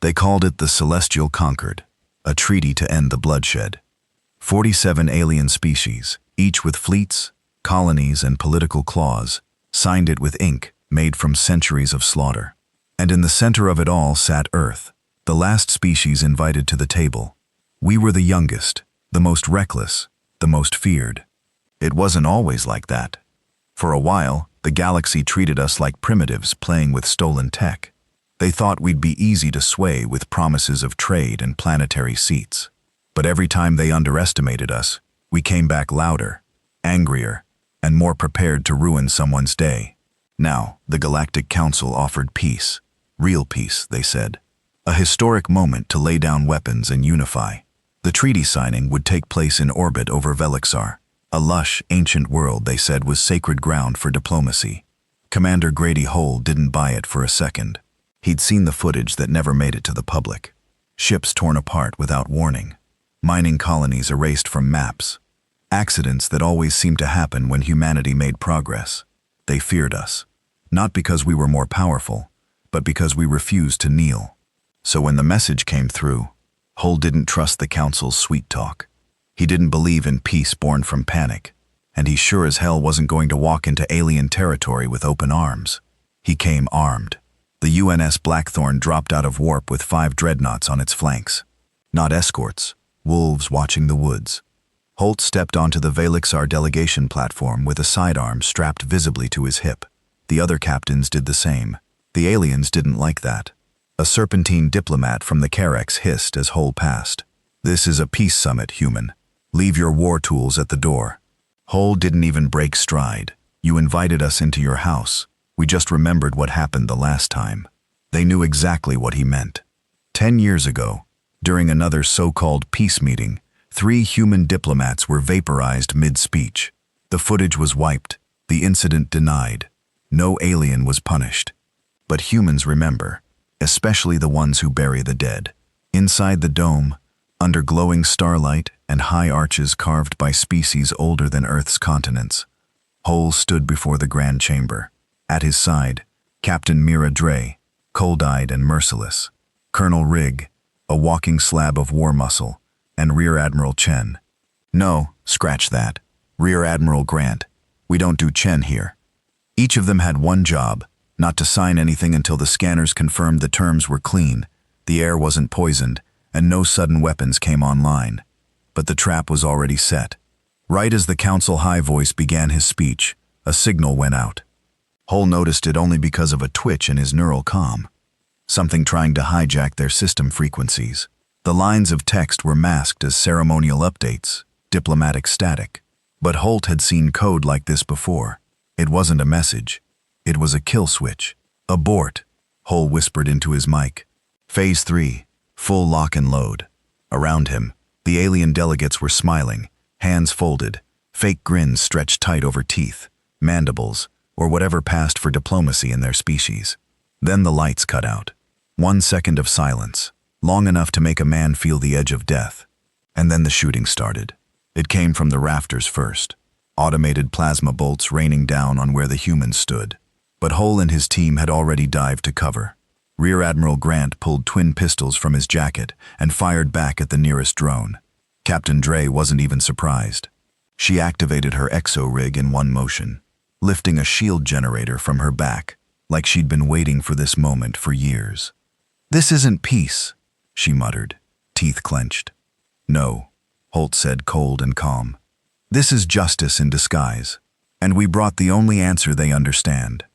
They called it the Celestial Concord, a treaty to end the bloodshed. 47 alien species, each with fleets, colonies, and political claws, signed it with ink made from centuries of slaughter. And in the center of it all sat Earth, the last species invited to the table. We were the youngest, the most reckless, the most feared. It wasn't always like that. For a while, the galaxy treated us like primitives playing with stolen tech. They thought we'd be easy to sway with promises of trade and planetary seats. But every time they underestimated us, we came back louder, angrier, and more prepared to ruin someone's day. Now, the Galactic Council offered peace. Real peace, they said. A historic moment to lay down weapons and unify. The treaty signing would take place in orbit over Velixar. A lush, ancient world they said was sacred ground for diplomacy. Commander Grady Hull didn't buy it for a second. He'd seen the footage that never made it to the public. Ships torn apart without warning. Mining colonies erased from maps. Accidents that always seemed to happen when humanity made progress. They feared us. Not because we were more powerful, but because we refused to kneel. So when the message came through, Hull didn't trust the Council's sweet talk. He didn't believe in peace born from panic, and he sure as hell wasn't going to walk into alien territory with open arms. He came armed. The UNS Blackthorn dropped out of warp with 5 dreadnoughts on its flanks. Not escorts, wolves watching the woods. Holt stepped onto the Velixar delegation platform with a sidearm strapped visibly to his hip. The other captains did the same. The aliens didn't like that. A serpentine diplomat from the Carex hissed as Hull passed. "This is a peace summit, human. Leave your war tools at the door." Hull didn't even break stride. "You invited us into your house. We just remembered what happened the last time." They knew exactly what he meant. 10 years ago, during another so-called peace meeting, 3 human diplomats were vaporized mid-speech. The footage was wiped, the incident denied. No alien was punished. But humans remember, especially the ones who bury the dead. Inside the dome, under glowing starlight and high arches carved by species older than Earth's continents, Hull stood before the Grand Chamber. At his side, Captain Mira Dre, cold-eyed and merciless, Colonel Rigg, a walking slab of war muscle, and Rear Admiral Chen. "No, scratch that. Rear Admiral Grant. We don't do Chen here." Each of them had one job, not to sign anything until the scanners confirmed the terms were clean, the air wasn't poisoned, and no sudden weapons came online. But the trap was already set. Right as the Council high voice began his speech, a signal went out. Hull noticed it only because of a twitch in his neural comm. Something trying to hijack their system frequencies. The lines of text were masked as ceremonial updates, diplomatic static. But Holt had seen code like this before. It wasn't a message. It was a kill switch. "Abort," Hull whispered into his mic. Phase 3, full lock and load. Around him, the alien delegates were smiling, hands folded, fake grins stretched tight over teeth, mandibles, or whatever passed for diplomacy in their species. Then the lights cut out. 1 second of silence, long enough to make a man feel the edge of death. And then the shooting started. It came from the rafters first, automated plasma bolts raining down on where the humans stood. But Hull and his team had already dived to cover. Rear Admiral Grant pulled twin pistols from his jacket and fired back at the nearest drone. Captain Dre wasn't even surprised. She activated her exo-rig in one motion, lifting a shield generator from her back, like she'd been waiting for this moment for years. "This isn't peace," she muttered, teeth clenched. "No," Holt said, cold and calm. "This is justice in disguise, and we brought the only answer they understand."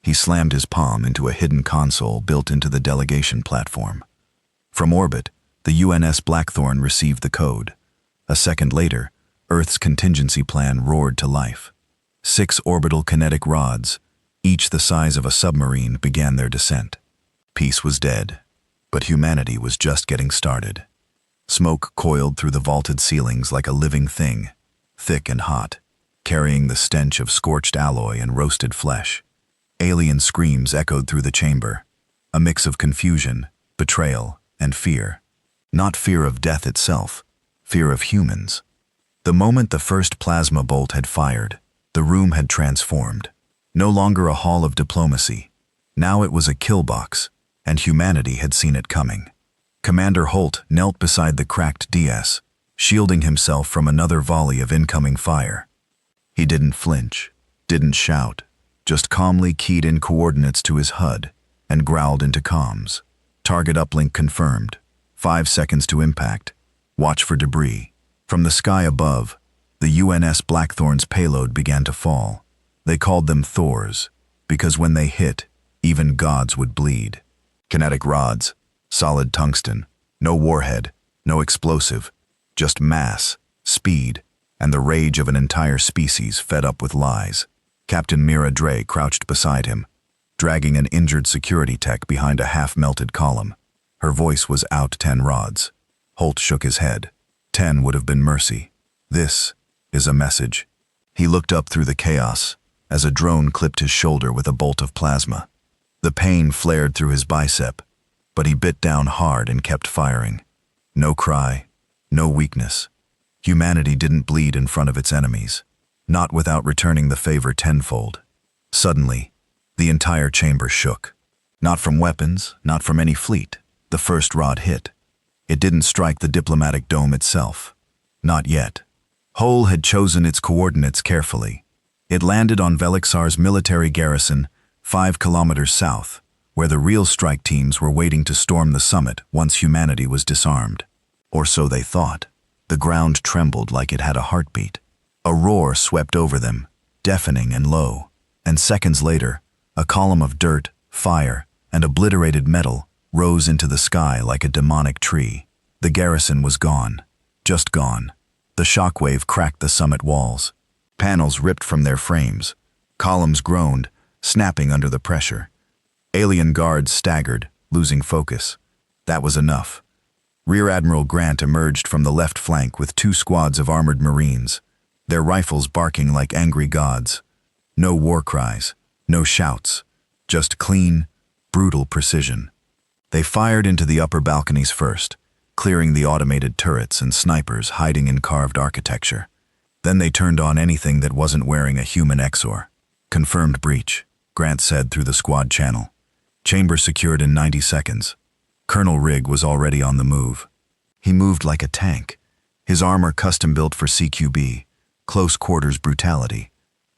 He slammed his palm into a hidden console built into the delegation platform. From orbit, the UNS Blackthorn received the code. A second later, Earth's contingency plan roared to life. 6 orbital kinetic rods, each the size of a submarine, began their descent. Peace was dead, but humanity was just getting started. Smoke coiled through the vaulted ceilings like a living thing, thick and hot, carrying the stench of scorched alloy and roasted flesh. Alien screams echoed through the chamber, a mix of confusion, betrayal, and fear. Not fear of death itself, fear of humans. The moment the first plasma bolt had fired, the room had transformed. No longer a hall of diplomacy. Now it was a kill box, and humanity had seen it coming. Commander Holt knelt beside the cracked DS, shielding himself from another volley of incoming fire. He didn't flinch, didn't shout, just calmly keyed in coordinates to his HUD and growled into comms. Target uplink confirmed. 5 seconds to impact. Watch for debris. From the sky above, the UNS Blackthorn's payload began to fall. They called them Thors, because when they hit, even gods would bleed. Kinetic rods, solid tungsten, no warhead, no explosive, just mass, speed, and the rage of an entire species fed up with lies. Captain Mira Dre crouched beside him, dragging an injured security tech behind a half-melted column. Her voice was out 10 rods. Holt shook his head. 10 would have been mercy. This is a message. He looked up through the chaos as a drone clipped his shoulder with a bolt of plasma. The pain flared through his bicep, but he bit down hard and kept firing. No cry, no weakness. Humanity didn't bleed in front of its enemies, not without returning the favor tenfold. Suddenly, the entire chamber shook. Not from weapons, not from any fleet. The first rod hit. It didn't strike the diplomatic dome itself. Not yet. Hull had chosen its coordinates carefully. It landed on Velixar's military garrison 5 kilometers south, where the real strike teams were waiting to storm the summit once humanity was disarmed. Or so they thought. The ground trembled like it had a heartbeat. A roar swept over them, deafening and low, and seconds later, a column of dirt, fire, and obliterated metal rose into the sky like a demonic tree. The garrison was gone, just gone. The shockwave cracked the summit walls. Panels ripped from their frames. Columns groaned, snapping under the pressure. Alien guards staggered, losing focus. That was enough. Rear Admiral Grant emerged from the left flank with 2 squads of armored Marines, their rifles barking like angry gods. No war cries, no shouts, just clean, brutal precision. They fired into the upper balconies first, clearing the automated turrets and snipers hiding in carved architecture. Then they turned on anything that wasn't wearing a human exor. Confirmed breach, Grant said through the squad channel. Chamber secured in 90 seconds. Colonel Rigg was already on the move. He moved like a tank, his armor custom-built for CQB, close quarters brutality.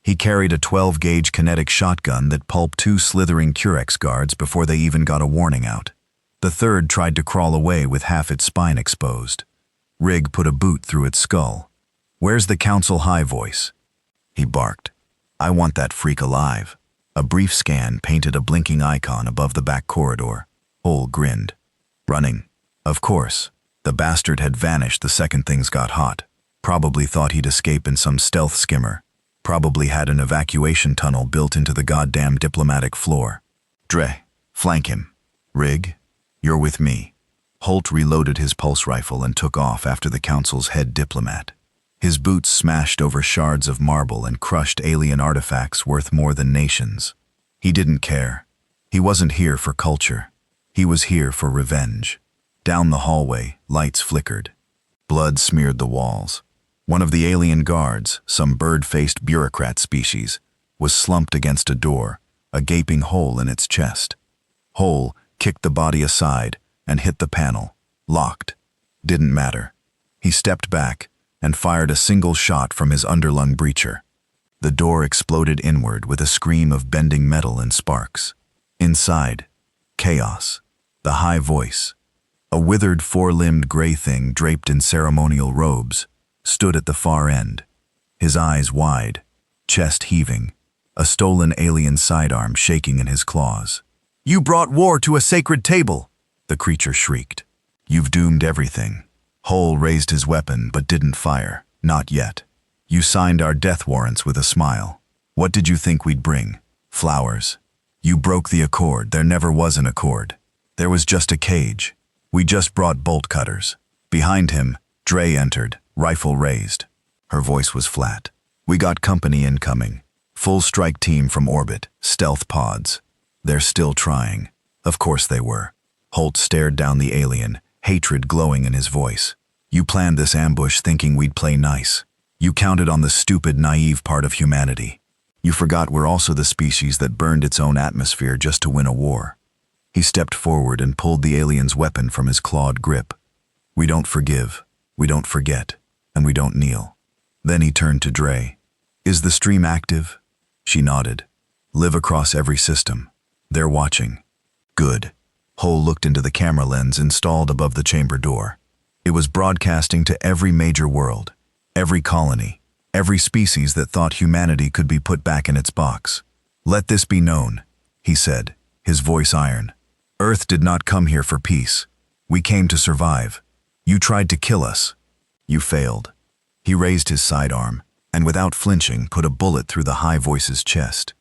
He carried a 12-gauge kinetic shotgun that pulped 2 slithering Curex guards before they even got a warning out. The third tried to crawl away with half its spine exposed. Rigg put a boot through its skull. "Where's the Council High voice?" He barked. "I want that freak alive." A brief scan painted a blinking icon above the back corridor. Hull grinned. Running. Of course. The bastard had vanished the second things got hot. Probably thought he'd escape in some stealth skimmer. Probably had an evacuation tunnel built into the goddamn diplomatic floor. "Dre, flank him. Rigg, you're with me." Holt reloaded his pulse rifle and took off after the Council's head diplomat. His boots smashed over shards of marble and crushed alien artifacts worth more than nations. He didn't care. He wasn't here for culture. He was here for revenge. Down the hallway, lights flickered. Blood smeared the walls. One of the alien guards, some bird-faced bureaucrat species, was slumped against a door, a gaping hole in its chest. Hull kicked the body aside and hit the panel. Locked. Didn't matter. He stepped back and fired a single shot from his underlung breacher. The door exploded inward with a scream of bending metal and sparks. Inside, chaos. The high voice, a withered 4-limbed gray thing draped in ceremonial robes, stood at the far end, his eyes wide, chest heaving, a stolen alien sidearm shaking in his claws. "You brought war to a sacred table," the creature shrieked. "You've doomed everything." Hull raised his weapon but didn't fire, not yet. "You signed our death warrants with a smile. What did you think we'd bring? Flowers. You broke the accord. There never was an accord. There was just a cage. We just brought bolt cutters." Behind him, Dre entered, rifle raised. Her voice was flat. "We got company incoming. Full strike team from orbit, stealth pods. They're still trying." Of course they were. Holt stared down the alien, hatred glowing in his voice. "You planned this ambush thinking we'd play nice. You counted on the stupid, naive part of humanity. You forgot we're also the species that burned its own atmosphere just to win a war." He stepped forward and pulled the alien's weapon from his clawed grip. "We don't forgive, we don't forget, and we don't kneel." Then he turned to Dre. "Is the stream active?" She nodded. "Live across every system. They're watching." "Good." Hull looked into the camera lens installed above the chamber door. It was broadcasting to every major world, every colony, every species that thought humanity could be put back in its box. "Let this be known," he said, his voice iron. "Earth did not come here for peace. We came to survive. You tried to kill us. You failed." He raised his sidearm, and without flinching put a bullet through the high voice's chest.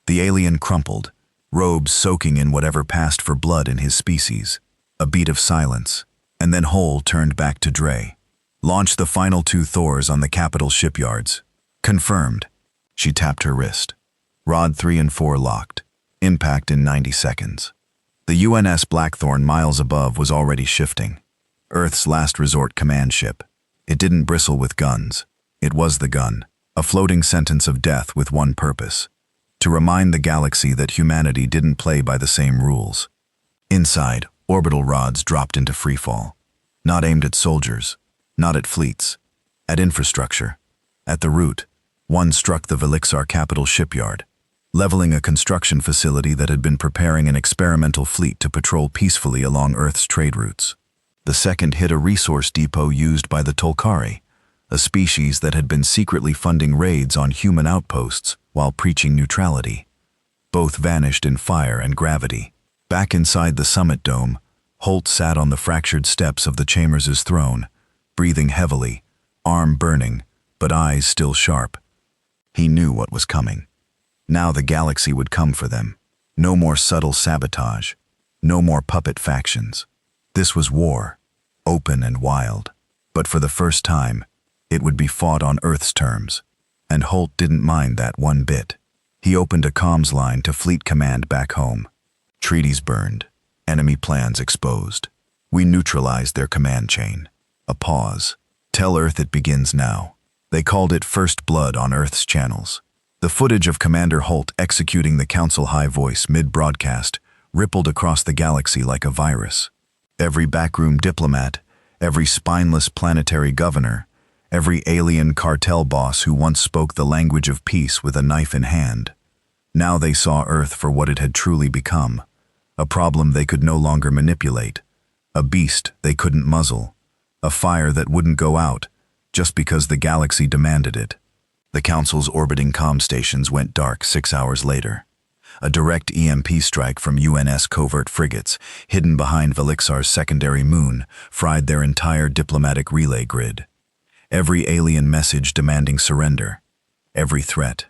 The alien crumpled, robes soaking in whatever passed for blood in his species. A beat of silence, and then Hull turned back to Dre. "Launch the final 2 Thors on the capital shipyards." "Confirmed." She tapped her wrist. Rod 3 and 4 locked. Impact in 90 seconds. The UNS Blackthorn miles above was already shifting. Earth's last resort command ship. It didn't bristle with guns. It was the gun, a floating sentence of death with one purpose: to remind the galaxy that humanity didn't play by the same rules. Inside, orbital rods dropped into freefall. Not aimed at soldiers, not at fleets, at infrastructure. At the root, one struck the Velixar capital shipyard, leveling a construction facility that had been preparing an experimental fleet to patrol peacefully along Earth's trade routes. The second hit a resource depot used by the Tolkari, a species that had been secretly funding raids on human outposts while preaching neutrality. Both vanished in fire and gravity. Back inside the summit dome, Holt sat on the fractured steps of the Chambers' throne, breathing heavily, arm burning, but eyes still sharp. He knew what was coming. Now the galaxy would come for them. No more subtle sabotage. No more puppet factions. This was war, open and wild. But for the first time, it would be fought on Earth's terms. And Holt didn't mind that one bit. He opened a comms line to Fleet Command back home. "Treaties burned. Enemy plans exposed. We neutralized their command chain." A pause. "Tell Earth it begins now." They called it First Blood on Earth's channels. The footage of Commander Holt executing the Council high voice mid-broadcast rippled across the galaxy like a virus. Every backroom diplomat, every spineless planetary governor, every alien cartel boss who once spoke the language of peace with a knife in hand. Now they saw Earth for what it had truly become, a problem they could no longer manipulate, a beast they couldn't muzzle, a fire that wouldn't go out just because the galaxy demanded it. The Council's orbiting comm stations went dark 6 hours later. A direct EMP strike from UNS covert frigates, hidden behind Velixar's secondary moon, fried their entire diplomatic relay grid. Every alien message demanding surrender, every threat,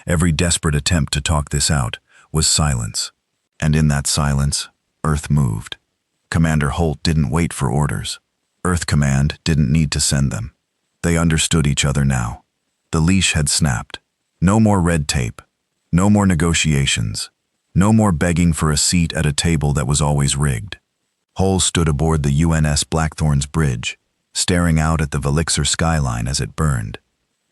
every desperate attempt to talk this out, was silence. And in that silence, Earth moved. Commander Holt didn't wait for orders. Earth Command didn't need to send them. They understood each other now. The leash had snapped. No more red tape. No more negotiations. No more begging for a seat at a table that was always rigged. Hull stood aboard the UNS Blackthorn's bridge, staring out at the Velixar skyline as it burned.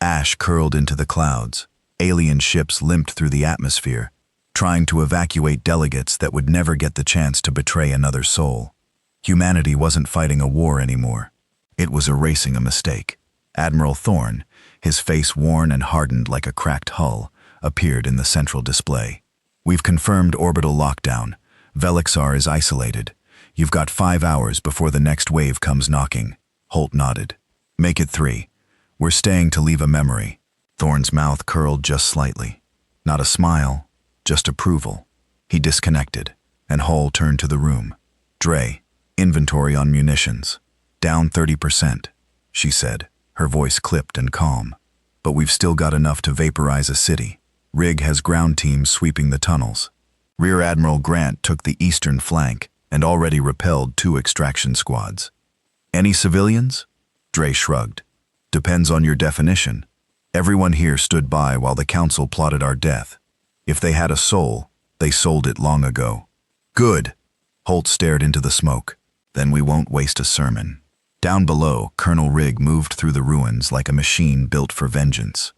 Ash curled into the clouds. Alien ships limped through the atmosphere, trying to evacuate delegates that would never get the chance to betray another soul. Humanity wasn't fighting a war anymore. It was erasing a mistake. Admiral Thorne, his face worn and hardened like a cracked hull, appeared in the central display. "We've confirmed orbital lockdown. Velixar is isolated. You've got 5 hours before the next wave comes knocking." Holt nodded. "Make it 3. We're staying to leave a memory." Thorne's mouth curled just slightly. Not a smile, just approval. He disconnected, and Hull turned to the room. "Dre, inventory on munitions. Down 30%, she said, her voice clipped and calm. "But we've still got enough to vaporize a city. Rig has ground teams sweeping the tunnels. Rear Admiral Grant took the eastern flank and already repelled 2 extraction squads." "Any civilians?" Dre shrugged. "Depends on your definition. Everyone here stood by while the Council plotted our death. If they had a soul, they sold it long ago." "Good." Holt stared into the smoke. "Then we won't waste a sermon." Down below, Colonel Rigg moved through the ruins like a machine built for vengeance.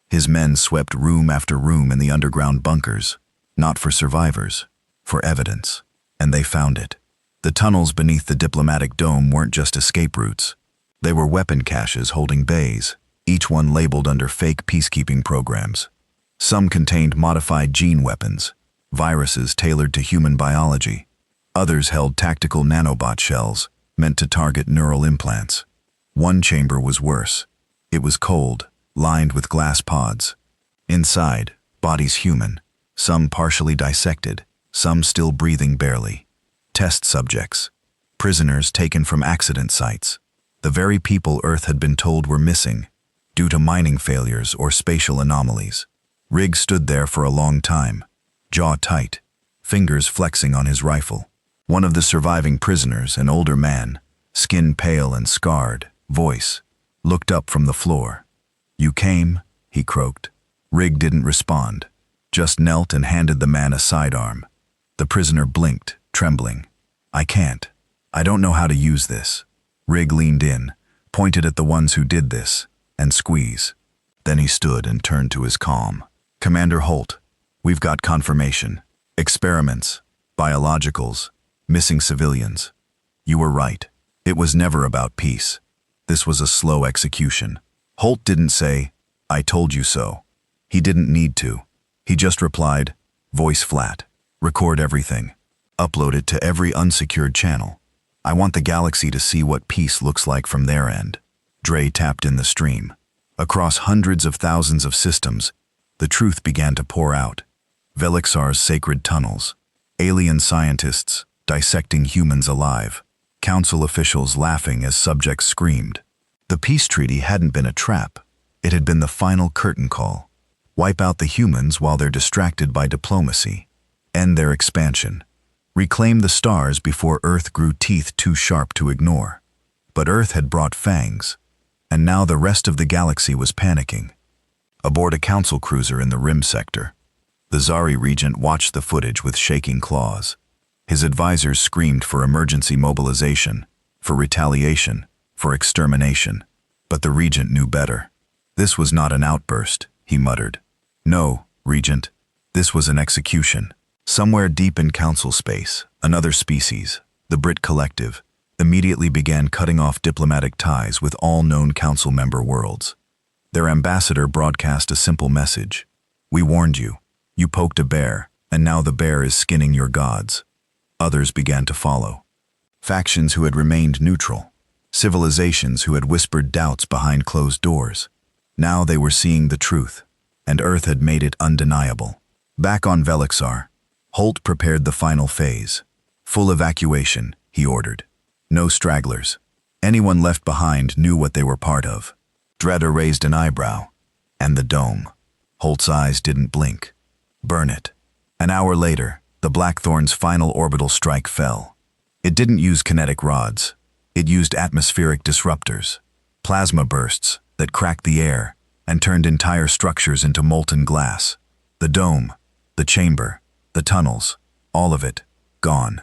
His men swept room after room in the underground bunkers, not for survivors, for evidence. And they found it. The tunnels beneath the diplomatic dome weren't just escape routes. They were weapon caches holding bays, each one labeled under fake peacekeeping programs. Some contained modified gene weapons, viruses tailored to human biology. Others held tactical nanobot shells meant to target neural implants. One chamber was worse. It was cold, lined with glass pods. Inside, bodies human, some partially dissected, some still breathing barely. Test subjects, prisoners taken from accident sites, the very people Earth had been told were missing due to mining failures or spatial anomalies. Rigg stood there for a long time, jaw tight, fingers flexing on his rifle. One of the surviving prisoners, an older man, skin pale and scarred, voice, looked up from the floor. "You came?" he croaked. Rigg didn't respond, just knelt and handed the man a sidearm. The prisoner blinked, trembling. "I can't. I don't know how to use this." Rigg leaned in, pointed at the ones who did this, and squeeze. Then he stood and turned to his calm. "Commander Holt, we've got confirmation. Experiments, biologicals, missing civilians. You were right. It was never about peace. This was a slow execution." Holt didn't say, "I told you so." He didn't need to. He just replied, voice flat, "Record everything. Upload it to every unsecured channel. I want the galaxy to see what peace looks like from their end." Dre tapped in the stream. Across hundreds of thousands of systems, the truth began to pour out. Velixar's sacred tunnels, alien scientists dissecting humans alive, council officials laughing as subjects screamed. The peace treaty hadn't been a trap. It had been the final curtain call. Wipe out the humans while they're distracted by diplomacy. End their expansion. Reclaim the stars before Earth grew teeth too sharp to ignore. But Earth had brought fangs, and now the rest of the galaxy was panicking. Aboard a council cruiser in the Rim sector, the Zari regent watched the footage with shaking claws. His advisors screamed for emergency mobilization, for retaliation, for extermination. But the regent knew better. "This was not an outburst," he muttered. "No, regent, this was an execution." Somewhere deep in council space, another species, the Brit Collective, immediately began cutting off diplomatic ties with all known council member worlds. Their ambassador broadcast a simple message. "We warned you. You poked a bear, and now the bear is skinning your gods." Others began to follow. Factions who had remained neutral, civilizations who had whispered doubts behind closed doors. Now they were seeing the truth, and Earth had made it undeniable. Back on Velixar, Holt prepared the final phase. Full evacuation, he ordered. No stragglers. Anyone left behind knew what they were part of. Dreda raised an eyebrow. "And the dome." Holt's eyes didn't blink. "Burn it." An hour later, the Blackthorn's final orbital strike fell. It didn't use kinetic rods. It used atmospheric disruptors, plasma bursts that cracked the air and turned entire structures into molten glass. The dome, the chamber, the tunnels, all of it, gone.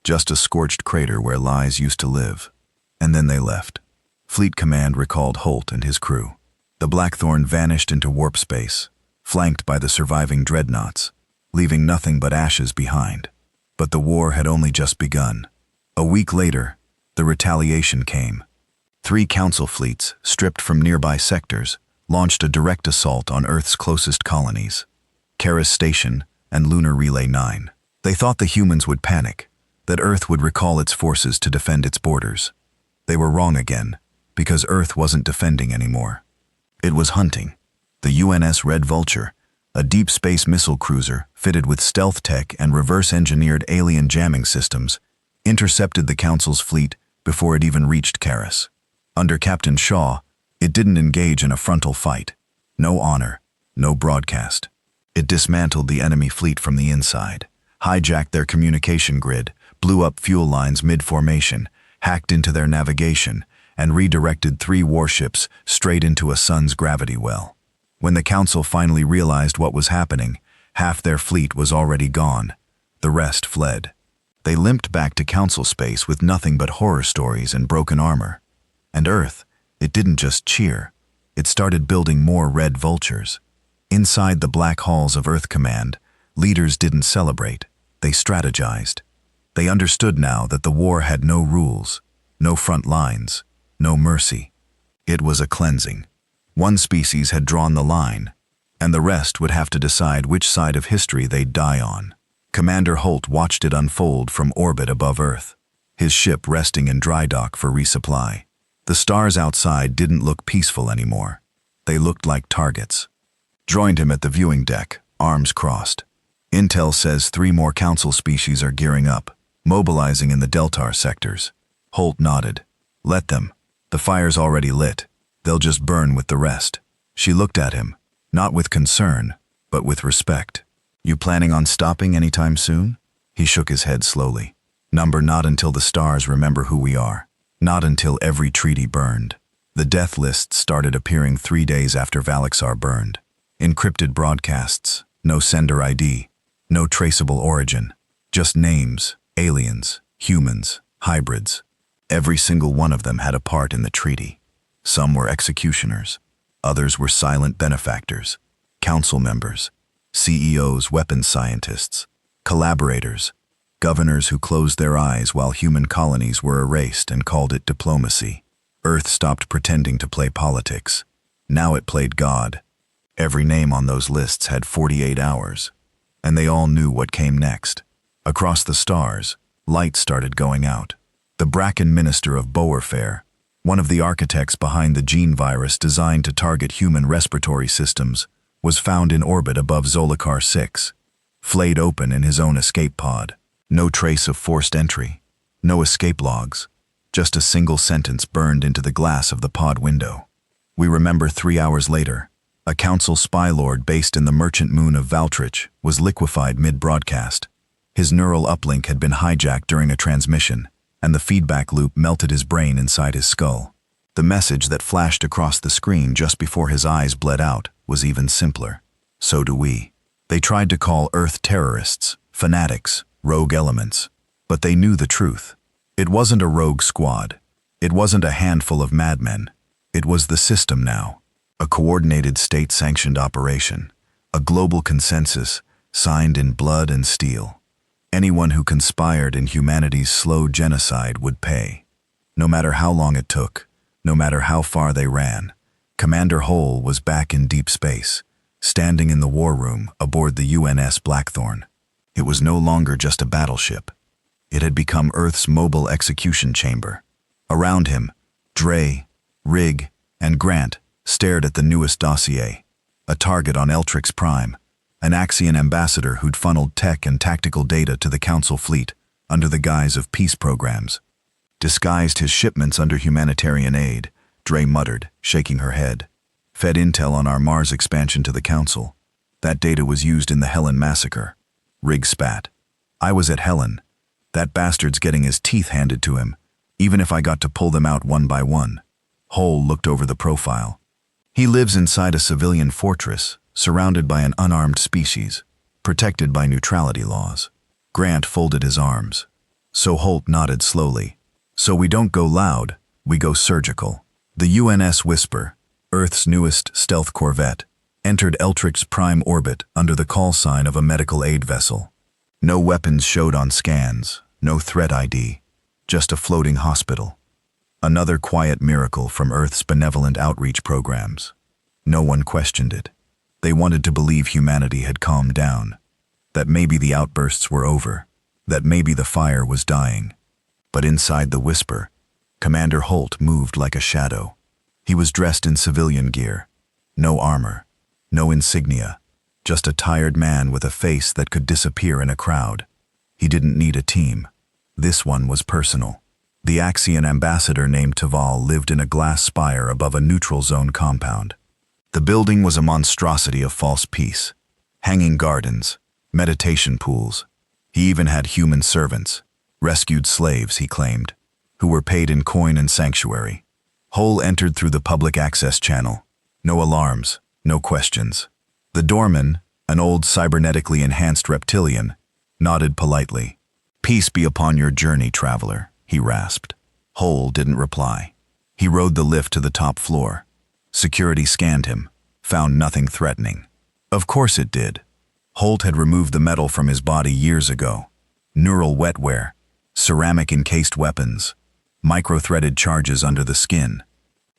Just a scorched crater where lies used to live. And then they left. Fleet Command recalled Holt and his crew. The Blackthorn vanished into warp space, flanked by the surviving dreadnoughts, leaving nothing but ashes behind. But the war had only just begun. A week later, the retaliation came. 3 council fleets, stripped from nearby sectors, launched a direct assault on Earth's closest colonies, Karis Station and Lunar Relay 9. They thought the humans would panic, that Earth would recall its forces to defend its borders. They were wrong again, because Earth wasn't defending anymore. It was hunting. The UNS Red Vulture, a deep space missile cruiser fitted with stealth tech and reverse-engineered alien jamming systems, intercepted the Council's fleet before it even reached Karis. Under Captain Shaw, it didn't engage in a frontal fight. No honor, no broadcast. It dismantled the enemy fleet from the inside, hijacked their communication grid, blew up fuel lines mid-formation, hacked into their navigation, and redirected 3 warships straight into a sun's gravity well. When the Council finally realized what was happening, half their fleet was already gone. The rest fled. They limped back to Council space with nothing but horror stories and broken armor. And Earth, it didn't just cheer. It started building more Red Vultures. Inside the black halls of Earth Command, leaders didn't celebrate. They strategized. They understood now that the war had no rules, no front lines, no mercy. It was a cleansing. One species had drawn the line, and the rest would have to decide which side of history they'd die on. Commander Holt watched it unfold from orbit above Earth, his ship resting in dry dock for resupply. The stars outside didn't look peaceful anymore. They looked like targets. Joined him at the viewing deck, arms crossed. Intel says 3 more Council species are gearing up, mobilizing in the Deltar sectors. Holt nodded. Let them. The fire's already lit. They'll just burn with the rest. She looked at him, not with concern, but with respect. You planning on stopping anytime soon? He shook his head slowly. Number, not until the stars remember who we are. Not until every treaty burned. The death lists started appearing 3 days after Valixar burned. Encrypted broadcasts, no sender ID, no traceable origin, just names, aliens, humans, hybrids. Every single one of them had a part in the treaty. Some were executioners, others were silent benefactors, council members, CEOs, weapons scientists, collaborators, governors who closed their eyes while human colonies were erased and called it diplomacy. Earth stopped pretending to play politics. Now it played God. Every name on those lists had 48 hours, and they all knew what came next. Across the stars, light started going out. The Bracken Minister of Boerfair, one of the architects behind the gene virus designed to target human respiratory systems, was found in orbit above Zolokar 6, flayed open in his own escape pod. No trace of forced entry, no escape logs, just a single sentence burned into the glass of the pod window. We remember 3 hours later, a council spy lord based in the merchant moon of Valtrich was liquefied mid-broadcast. His neural uplink had been hijacked during a transmission, and the feedback loop melted his brain inside his skull. The message that flashed across the screen just before his eyes bled out was even simpler. So do we. They tried to call Earth terrorists, fanatics, rogue elements, but they knew the truth. It wasn't a rogue squad. It wasn't a handful of madmen. It was the system now. A coordinated state-sanctioned operation. A global consensus signed in blood and steel. Anyone who conspired in humanity's slow genocide would pay. No matter how long it took, no matter how far they ran, Commander Hole was back in deep space, standing in the war room aboard the UNS Blackthorn. It was no longer just a battleship. It had become Earth's mobile execution chamber. Around him, Dre, Rig, and Grant stared at the newest dossier, a target on Eltrix Prime, an Axian ambassador who'd funneled tech and tactical data to the Council fleet under the guise of peace programs. Disguised his shipments under humanitarian aid, Dre muttered, shaking her head. Fed intel on our Mars expansion to the Council. That data was used in the Helen massacre. Rig spat. I was at Helen. That bastard's getting his teeth handed to him, even if I got to pull them out one by one. Hole looked over the profile. He lives inside a civilian fortress, surrounded by an unarmed species, protected by neutrality laws. Grant folded his arms. So Holt nodded slowly. So we don't go loud, we go surgical. The UNS Whisper, Earth's newest stealth corvette, entered Eltrix Prime orbit under the call sign of a medical aid vessel. No weapons showed on scans, no threat ID, just a floating hospital. Another quiet miracle from Earth's benevolent outreach programs. No one questioned it. They wanted to believe humanity had calmed down, that maybe the outbursts were over, that maybe the fire was dying. But inside the Whisper, Commander Holt moved like a shadow. He was dressed in civilian gear, no armor, no insignia, just a tired man with a face that could disappear in a crowd. He didn't need a team. This one was personal. The Axian ambassador named Taval lived in a glass spire above a neutral zone compound. The building was a monstrosity of false peace. Hanging gardens, meditation pools. He even had human servants, rescued slaves, he claimed, who were paid in coin and sanctuary. Hole entered through the public access channel. No alarms, no questions. The doorman, an old cybernetically enhanced reptilian, nodded politely. Peace be upon your journey, traveler, he rasped. Hole didn't reply. He rode the lift to the top floor. Security scanned him, found nothing threatening. Of course it did. Holt had removed the metal from his body years ago. Neural wetware, Ceramic-encased weapons, micro-threaded charges under the skin.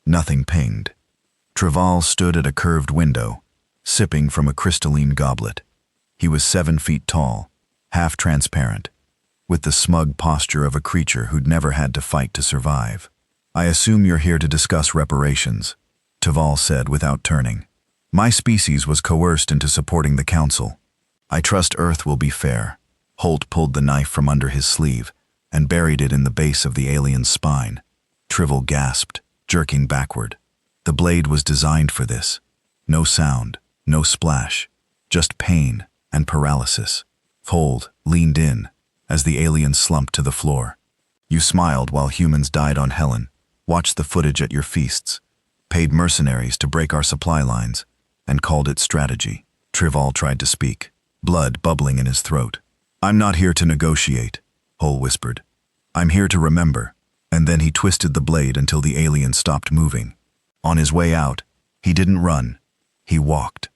Nothing pinged. Treval stood at a curved window, sipping from a crystalline goblet. He was 7 feet tall, half-transparent, with the smug posture of a creature who'd never had to fight to survive. "I assume you're here to discuss reparations," Treval said without turning. "My species was coerced into supporting the council. I trust Earth will be fair." Holt pulled the knife from under his sleeve and buried it in the base of the alien's spine. Treval gasped, jerking backward. The blade was designed for this. No sound, no splash, just pain and paralysis. Holt leaned in as the alien slumped to the floor. "You smiled while humans died on Helen, watched the footage at your feasts, paid mercenaries to break our supply lines, and called it strategy." Treval tried to speak, blood bubbling in his throat. "I'm not here to negotiate," Holt whispered. "I'm here to remember." And then he twisted the blade until the alien stopped moving. On his way out, he didn't run. He walked.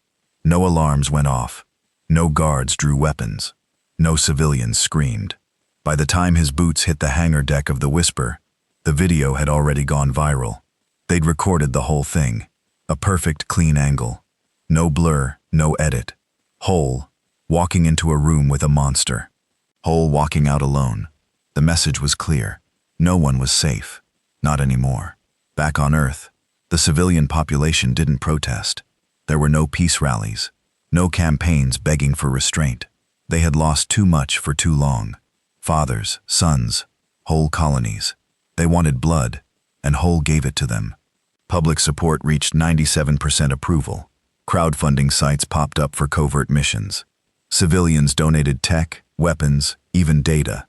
No alarms went off. No guards drew weapons. No civilians screamed. By the time his boots hit the hangar deck of the Whisper, the video had already gone viral. They'd recorded the whole thing. A perfect, clean angle. No blur, no edit. Hole, walking into a room with a monster. Hole walking out alone. The message was clear. No one was safe. Not anymore. Back on Earth, the civilian population didn't protest. There were no peace rallies. No campaigns begging for restraint. They had lost too much for too long. Fathers, sons, whole colonies. They wanted blood, and Hole gave it to them. Public support reached 97% approval. Crowdfunding sites popped up for covert missions. Civilians donated tech, weapons, even data.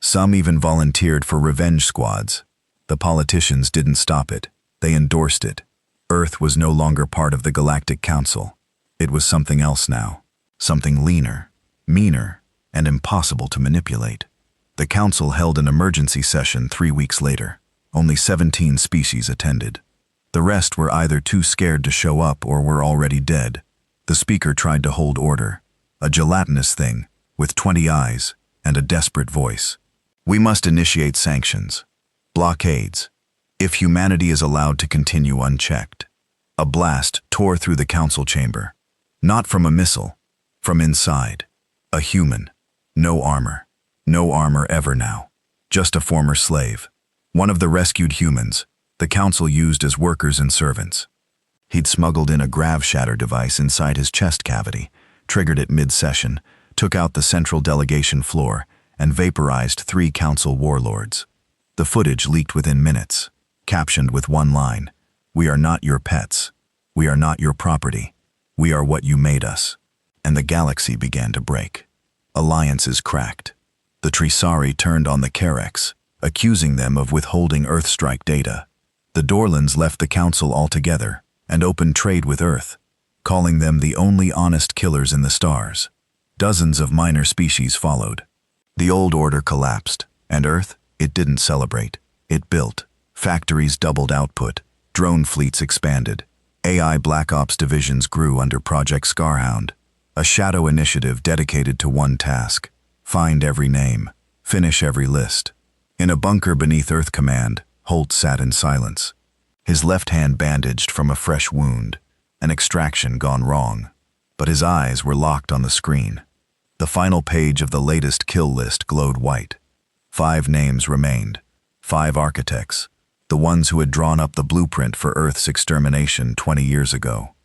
Some even volunteered for revenge squads. The politicians didn't stop it. They endorsed it. Earth was no longer part of the Galactic Council. It was something else now. Something leaner, meaner, and impossible to manipulate. The Council held an emergency session 3 weeks later. Only 17 species attended. The rest were either too scared to show up or were already dead. The speaker tried to hold order. A gelatinous thing, with 20 eyes and a desperate voice. "We must initiate sanctions. Blockades. If humanity is allowed to continue unchecked." A blast tore through the council chamber. Not from a missile, from inside. A human. No armor. No armor ever now. Just a former slave. One of the rescued humans the council used as workers and servants. He'd smuggled in a grav shatter device inside his chest cavity, triggered it mid-session, took out the central delegation floor, and vaporized 3 council warlords. The footage leaked within minutes, captioned with one line: "We are not your pets. We are not your property. We are what you made us." And the galaxy began to break. Alliances cracked. The Trisari turned on the Kerex, accusing them of withholding Earthstrike data. The Dorlans left the council altogether and opened trade with Earth, calling them the only honest killers in the stars. Dozens of minor species followed. The old order collapsed, and Earth, it didn't celebrate. It built. Factories doubled output. Drone fleets expanded. AI Black Ops divisions grew under Project Scarhound, a shadow initiative dedicated to one task: find every name, finish every list. In a bunker beneath Earth Command, Holt sat in silence. His left hand bandaged from a fresh wound, an extraction gone wrong. But his eyes were locked on the screen. The final page of the latest kill list glowed white. 5 names remained. 5 architects, the ones who had drawn up the blueprint for Earth's extermination 20 years ago.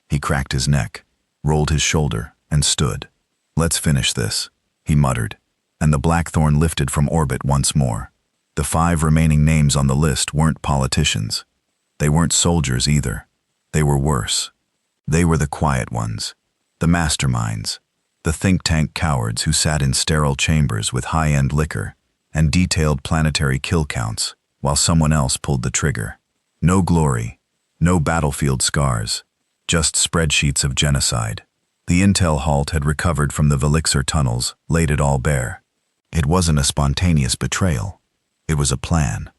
He cracked his neck, rolled his shoulder, and stood. "Let's finish this," he muttered, and the Blackthorn lifted from orbit once more. The 5 remaining names on the list weren't politicians. They weren't soldiers either. They were worse. They were the quiet ones, the masterminds, the think tank cowards who sat in sterile chambers with high-end liquor and detailed planetary kill counts while someone else pulled the trigger. No glory, no battlefield scars, just spreadsheets of genocide. The intel Halt had recovered from the Velixer tunnels laid it all bare. It wasn't a spontaneous betrayal. It was a plan.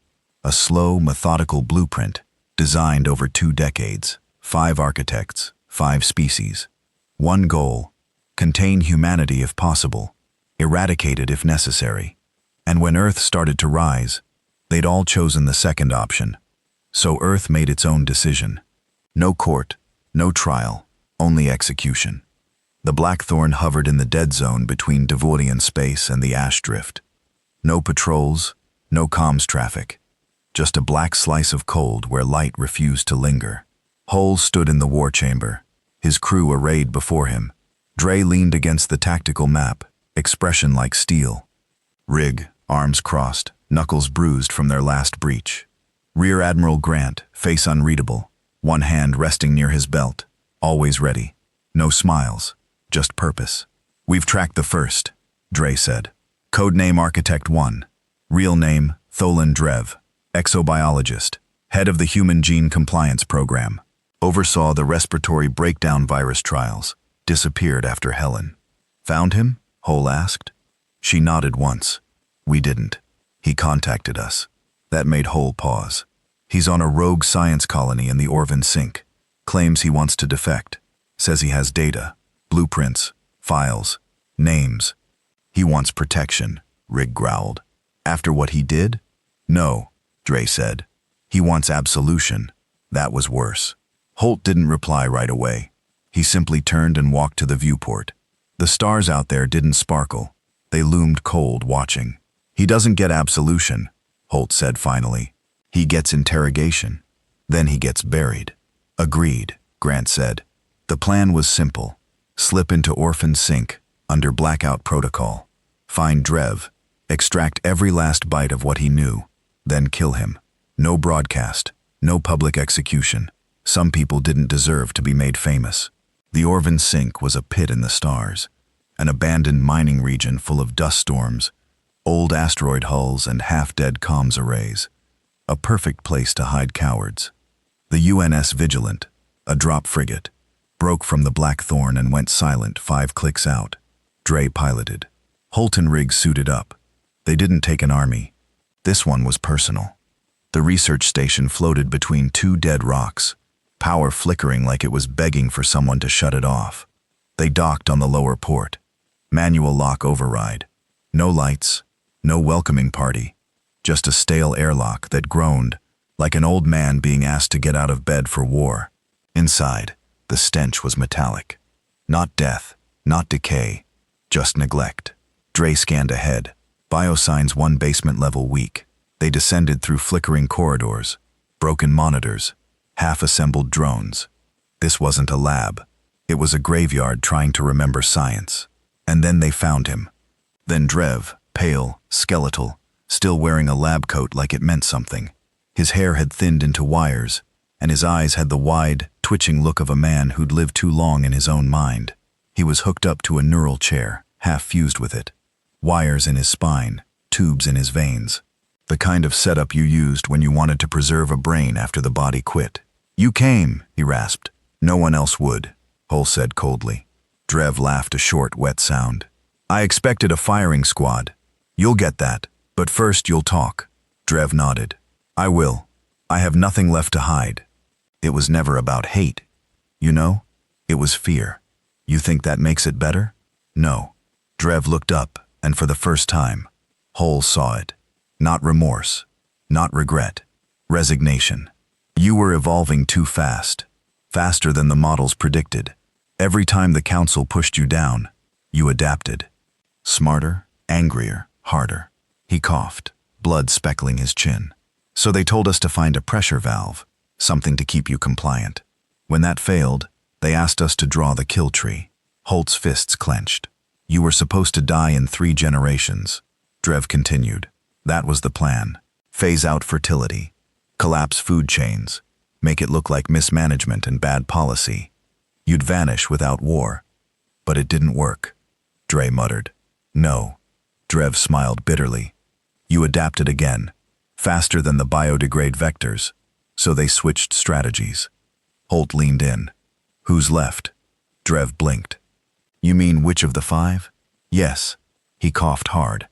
A slow, methodical blueprint designed over 2 decades. 5 architects, 5 species. One goal: contain humanity if possible, eradicate it if necessary. And when Earth started to rise, they'd all chosen the second option. So Earth made its own decision. No court, no trial, only execution. The Blackthorn hovered in the dead zone between Devonian space and the ash drift. No patrols, no comms traffic. Just a black slice of cold where light refused to linger. Hull stood in the war chamber, his crew arrayed before him. Dre leaned against the tactical map, expression like steel. Rig, arms crossed, knuckles bruised from their last breach. Rear Admiral Grant, face unreadable, one hand resting near his belt, always ready. No smiles, just purpose. "We've tracked the first," Dre said. "Codename Architect 1. Real name, Tholen Drev. Exobiologist. Head of the Human Gene Compliance Program. Oversaw the respiratory breakdown virus trials. Disappeared after Helen." "Found him?" Hull asked. She nodded once. "We didn't. He contacted us." That made Hull pause. "He's on a rogue science colony in the Orvan Sink. Claims he wants to defect. Says he has data, blueprints, files, names. He wants protection," Rig growled. "After what he did?" "No," Dre said. "He wants absolution." That was worse. Holt didn't reply right away. He simply turned and walked to the viewport. The stars out there didn't sparkle. They loomed cold, watching. "He doesn't get absolution," Holt said finally. "He gets interrogation. Then he gets buried." "Agreed," Grant said. The plan was simple. Slip into Orphan Sink, under blackout protocol. Find Drev. Extract every last bite of what he knew. Then kill him. No broadcast. No public execution. Some people didn't deserve to be made famous. The Orvan Sink was a pit in the stars. An abandoned mining region full of dust storms, old asteroid hulls and half-dead comms arrays. A perfect place to hide cowards. The UNS Vigilant, a drop frigate, broke from the Blackthorn and went silent 5 clicks out. Dre piloted. Holt and Riggs suited up. They didn't take an army. This one was personal. The research station floated between 2 dead rocks, power flickering like it was begging for someone to shut it off. They docked on the lower port. Manual lock override. No lights, no welcoming party. Just a stale airlock that groaned, like an old man being asked to get out of bed for war. Inside, the stench was metallic. Not death, not decay, just neglect. Dre scanned ahead. Biosigns 1 basement level weak. They descended through flickering corridors, broken monitors, half-assembled drones. This wasn't a lab. It was a graveyard trying to remember science. And then they found him. Then Drev, pale, skeletal, still wearing a lab coat like it meant something. His hair had thinned into wires, and his eyes had the wide, twitching look of a man who'd lived too long in his own mind. He was hooked up to a neural chair, half fused with it. Wires in his spine, tubes in his veins. The kind of setup you used when you wanted to preserve a brain after the body quit. "You came," he rasped. "No one else would," Hull said coldly. Drev laughed a short, wet sound. "I expected a firing squad. You'll get that, but first you'll talk." Drev nodded. "I will. I have nothing left to hide." It was never about hate. You know? It was fear. You think that makes it better? No. Drev looked up, and for the first time, Hull saw it. Not remorse. Not regret. Resignation. You were evolving too fast. Faster than the models predicted. Every time the council pushed you down, you adapted. Smarter, angrier, harder. He coughed, blood speckling his chin. "So they told us to find a pressure valve, something to keep you compliant. When that failed, they asked us to draw the kill tree." Holt's fists clenched. "You were supposed to die in 3 generations," Drev continued. "That was the plan. Phase out fertility. Collapse food chains. Make it look like mismanagement and bad policy. You'd vanish without war. But it didn't work." Dre muttered. "No." Drev smiled bitterly. "You adapted again. Faster than the biodegrade vectors. So they switched strategies." Holt leaned in. "Who's left?" Drev blinked. "You mean which of the 5? "Yes." He coughed hard.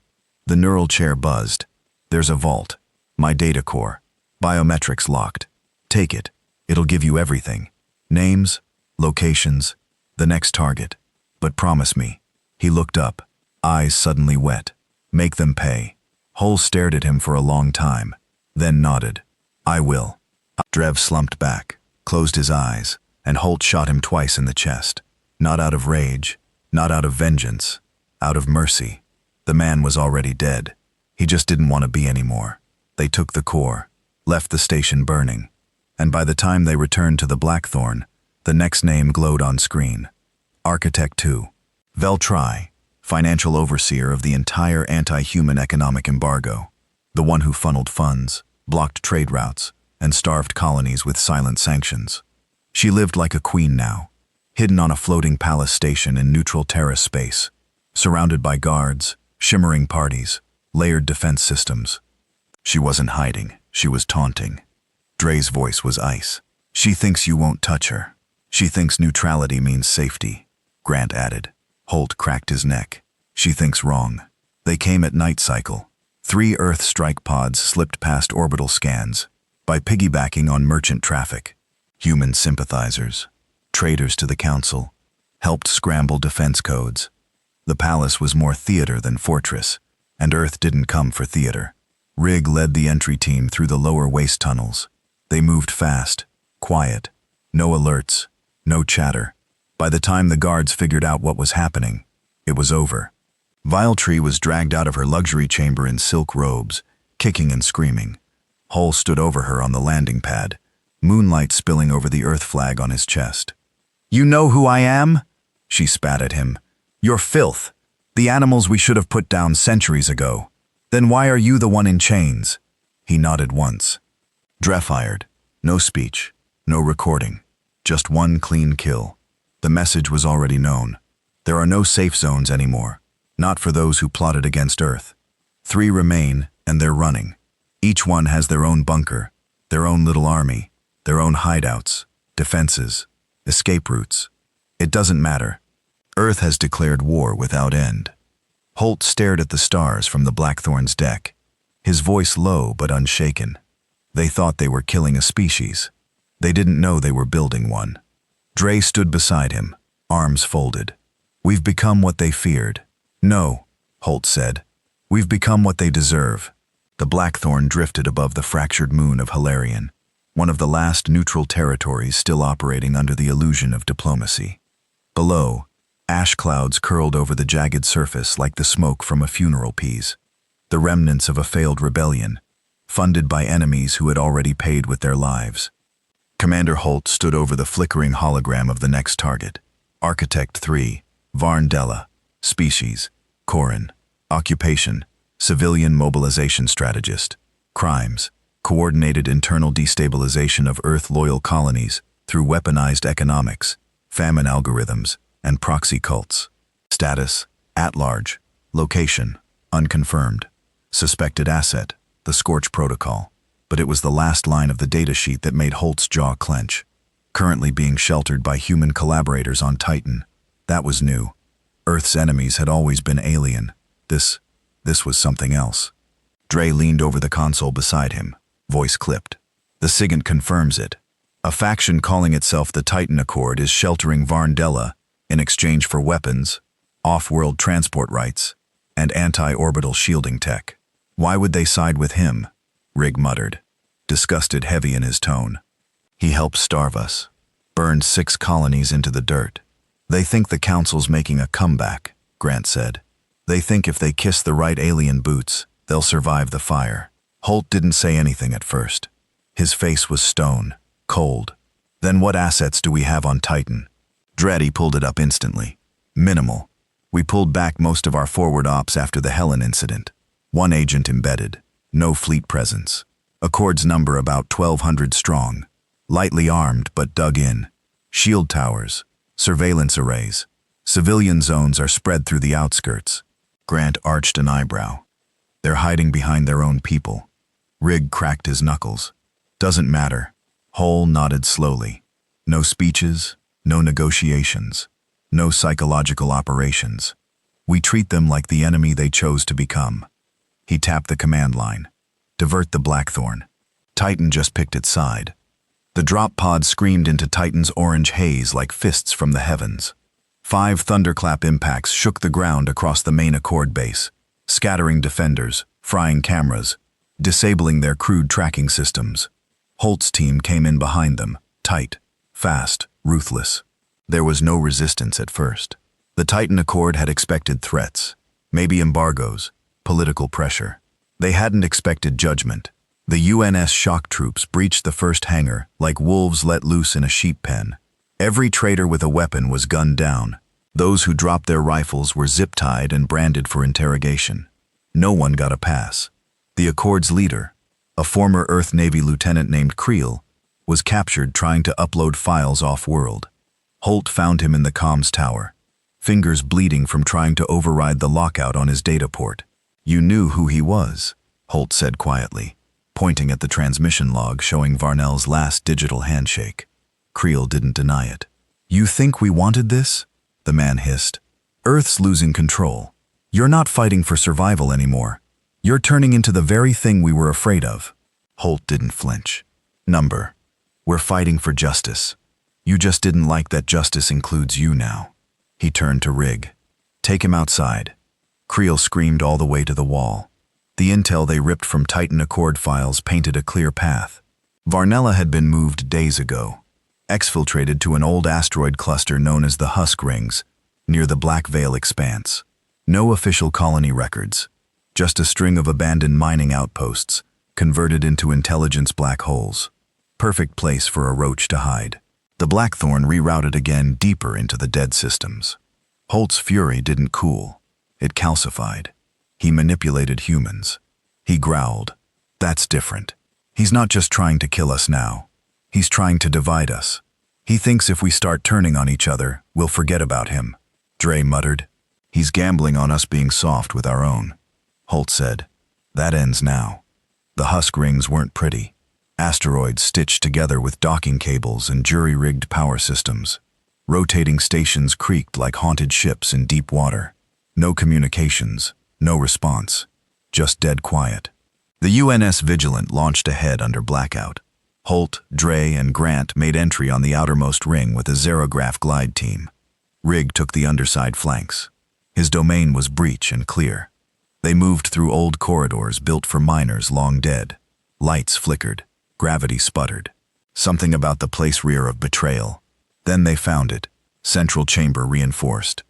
The neural chair buzzed. "There's a vault. My data core. Biometrics locked. Take it. It'll give you everything. Names, locations, the next target. But promise me." He looked up, eyes suddenly wet. "Make them pay." Hull stared at him for a long time, then nodded. I will. Drev slumped back, closed his eyes, and Holt shot him twice in the chest. Not out of rage, not out of vengeance, out of mercy. The man was already dead. He just didn't want to be anymore. They took the core, left the station burning, and by the time they returned to the Blackthorn, the next name glowed on screen. Architect 2. Veltri, financial overseer of the entire anti-human economic embargo, the one who funneled funds, blocked trade routes, and starved colonies with silent sanctions. She lived like a queen now, hidden on a floating palace station in neutral terrace space, surrounded by guards, shimmering parties, layered defense systems. She wasn't hiding, she was taunting. Dre's voice was ice. She thinks you won't touch her. She thinks neutrality means safety, Grant added. Holt cracked his neck. She thinks wrong. They came at night cycle. 3 Earth strike pods slipped past orbital scans, by piggybacking on merchant traffic. Human sympathizers, traitors to the Council, helped scramble defense codes. The palace was more theater than fortress, and Earth didn't come for theater. Rig led the entry team through the lower waste tunnels. They moved fast, quiet, no alerts, no chatter. By the time the guards figured out what was happening, it was over. Veltri was dragged out of her luxury chamber in silk robes, kicking and screaming. Hull stood over her on the landing pad, moonlight spilling over the Earth flag on his chest. You know who I am? She spat at him. You're filth. The animals we should have put down centuries ago. Then why are you the one in chains? He nodded once. Dre fired. No speech, no recording. Just one clean kill. The message was already known. There are no safe zones anymore. Not for those who plotted against Earth. 3 remain, and they're running. Each one has their own bunker, their own little army, their own hideouts, defenses, escape routes. It doesn't matter. Earth has declared war without end. Holt stared at the stars from the Blackthorn's deck, his voice low but unshaken. They thought they were killing a species. They didn't know they were building one. Dre stood beside him, arms folded. We've become what they feared. No, Holt said. We've become what they deserve. The Blackthorn drifted above the fractured moon of Hilarion, one of the last neutral territories still operating under the illusion of diplomacy. Below, ash clouds curled over the jagged surface like the smoke from a funeral piece, the remnants of a failed rebellion, funded by enemies who had already paid with their lives. Commander Holt stood over the flickering hologram of the next target. Architect 3, Varndella. Species, Corin. Occupation, civilian mobilization strategist. Crimes, coordinated internal destabilization of Earth-loyal colonies through weaponized economics, famine algorithms, and proxy cults. Status, at large. Location, unconfirmed. Suspected asset, the Scorch Protocol. But it was the last line of the datasheet that made Holt's jaw clench. Currently being sheltered by human collaborators on Titan. That was new. Earth's enemies had always been alien. This was something else. Dre leaned over the console beside him, voice clipped. The SIGINT confirms it. A faction calling itself the Titan Accord is sheltering Varndella in exchange for weapons, off-world transport rights, and anti-orbital shielding tech. Why would they side with him? Rig muttered, disgusted heavy in his tone. He helped starve us, burned 6 colonies into the dirt. They think the Council's making a comeback, Grant said. They think if they kiss the right alien boots, they'll survive the fire. Holt didn't say anything at first. His face was stone, cold. Then what assets do we have on Titan? Dreddy pulled it up instantly. Minimal. We pulled back most of our forward ops after the Helen incident. 1 agent embedded. No fleet presence. Accord's number about 1,200 strong. Lightly armed but dug in. Shield towers. Surveillance arrays. Civilian zones are spread through the outskirts. Grant arched an eyebrow. They're hiding behind their own people. Rig cracked his knuckles. Doesn't matter. Hull nodded slowly. No speeches, no negotiations, no psychological operations. We treat them like the enemy they chose to become. He tapped the command line. Divert the Blackthorn. Titan just picked its side. The drop pod screamed into Titan's orange haze like fists from the heavens. 5 thunderclap impacts shook the ground across the main Accord base, scattering defenders, frying cameras, disabling their crude tracking systems. Holt's team came in behind them, tight, fast, ruthless. There was no resistance at first. The Titan Accord had expected threats, maybe embargoes, political pressure. They hadn't expected judgment. The UNS shock troops breached the first hangar like wolves let loose in a sheep pen. Every traitor with a weapon was gunned down. Those who dropped their rifles were zip-tied and branded for interrogation. No one got a pass. The Accord's leader, a former Earth Navy lieutenant named Creel, was captured trying to upload files off-world. Holt found him in the comms tower, fingers bleeding from trying to override the lockout on his data port. "You knew who he was," Holt said quietly, pointing at the transmission log showing Varnell's last digital handshake. Creel didn't deny it. "You think we wanted this?" the man hissed. "Earth's losing control. You're not fighting for survival anymore. You're turning into the very thing we were afraid of." Holt didn't flinch. "Number. We're fighting for justice. You just didn't like that justice includes you now." He turned to Rig. "Take him outside." Creel screamed all the way to the wall. The intel they ripped from Titan Accord files painted a clear path. Varnella had been moved days ago, exfiltrated to an old asteroid cluster known as the Husk Rings, near the Black Veil Expanse. No official colony records, just a string of abandoned mining outposts, converted into intelligence black holes. Perfect place for a roach to hide. The Blackthorn rerouted again deeper into the dead systems. Holt's fury didn't cool. It calcified. He manipulated humans. He growled. "That's different. He's not just trying to kill us now. He's trying to divide us. He thinks if we start turning on each other, we'll forget about him." Dre muttered. "He's gambling on us being soft with our own." Holt said. "That ends now." The Husk Rings weren't pretty. Asteroids stitched together with docking cables and jury-rigged power systems. Rotating stations creaked like haunted ships in deep water. No communications, no response, just dead quiet. The UNS Vigilant launched ahead under blackout. Holt, Dre, and Grant made entry on the outermost ring with a Xerograph glide team. Rig took the underside flanks. His domain was breach and clear. They moved through old corridors built for miners long dead. Lights flickered. Gravity sputtered. Something about the place rear of betrayal. Then they found it. Central chamber reinforced.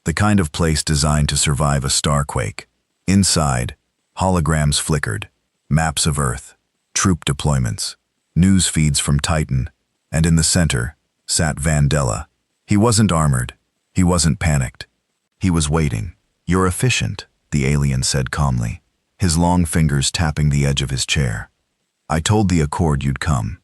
The kind of place designed to survive a starquake. Inside, holograms flickered. Maps of Earth. Troop deployments. News feeds from Titan. And in the center sat Vandella. He wasn't armored. He wasn't panicked. He was waiting. "You're efficient," the alien said calmly, his long fingers tapping the edge of his chair. "I told the Accord you'd come."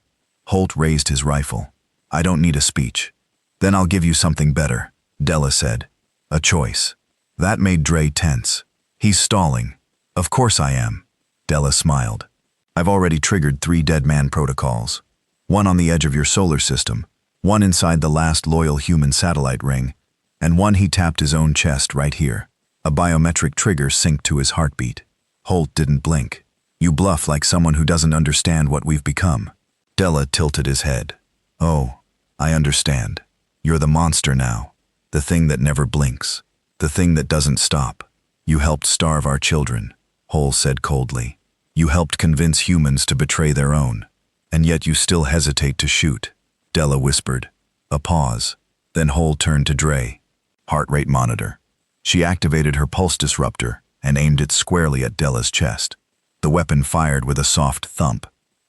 Holt raised his rifle. "I don't need a speech." "Then I'll give you something better," Della said. "A choice." That made Dre tense. "He's stalling." "Of course I am." Della smiled. "I've already triggered 3 dead man protocols. One on the edge of your solar system, one inside the last loyal human satellite ring, and one he tapped his own chest right here. A biometric trigger synced to his heartbeat." Holt didn't blink. "You bluff like someone who doesn't understand what we've become." Della tilted his head. "Oh, I understand. You're the monster now. The thing that never blinks. The thing that doesn't stop. You helped starve our children," Holt said coldly. "You helped convince humans to betray their own. And yet you still hesitate to shoot." Della whispered. A pause. Then Holt turned to Dre. Heart rate monitor. She activated her pulse disruptor and aimed it squarely at Della's chest. The weapon fired with a soft thump,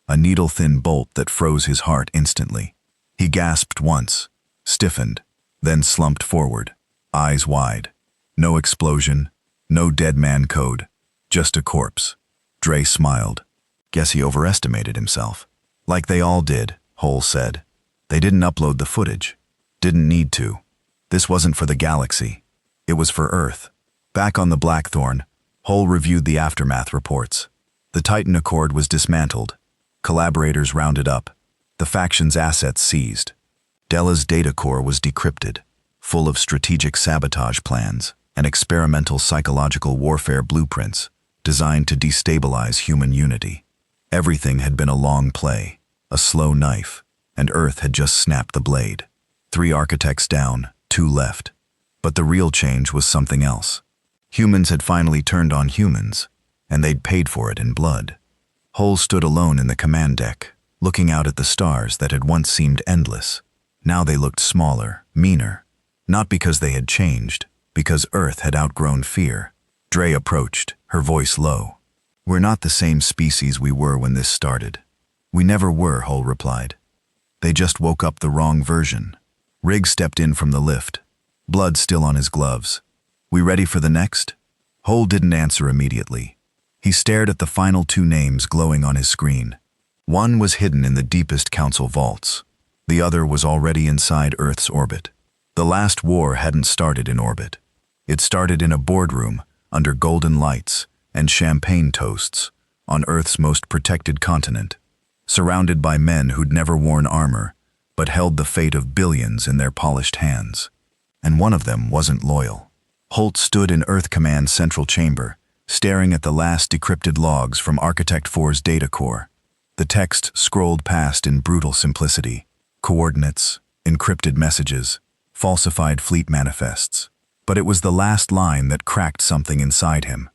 a needle-thin bolt that froze his heart instantly. He gasped once, stiffened, then slumped forward, eyes wide. No explosion, no dead man code, just a corpse. Dre smiled. "Guess he overestimated himself." "Like they all did," Holt said. "They didn't upload the footage. Didn't need to. This wasn't for the galaxy. It was for Earth." Back on the Blackthorn, Holt reviewed the aftermath reports. The Titan Accord was dismantled. Collaborators rounded up. The faction's assets seized. Della's data core was decrypted, full of strategic sabotage plans and experimental psychological warfare blueprints designed to destabilize human unity. Everything had been a long play, a slow knife, and Earth had just snapped the blade. 3 architects down, 2 left. But the real change was something else. Humans had finally turned on humans, and they'd paid for it in blood. Hull stood alone in the command deck, looking out at the stars that had once seemed endless. Now they looked smaller, meaner. Not because they had changed, because Earth had outgrown fear. Dre approached, her voice low. "We're not the same species we were when this started." "We never were," Hull replied. "They just woke up the wrong version." Riggs stepped in from the lift, blood still on his gloves. "We ready for the next?" Hull didn't answer immediately. He stared at the final two names glowing on his screen. One was hidden in the deepest council vaults. The other was already inside Earth's orbit. The last war hadn't started in orbit. It started in a boardroom, under golden lights and champagne toasts, on Earth's most protected continent, surrounded by men who'd never worn armor, but held the fate of billions in their polished hands. And one of them wasn't loyal. Holt stood in Earth Command's central chamber, staring at the last decrypted logs from Architect 4's data core. The text scrolled past in brutal simplicity. Coordinates, encrypted messages, falsified fleet manifests. But it was the last line that cracked something inside him.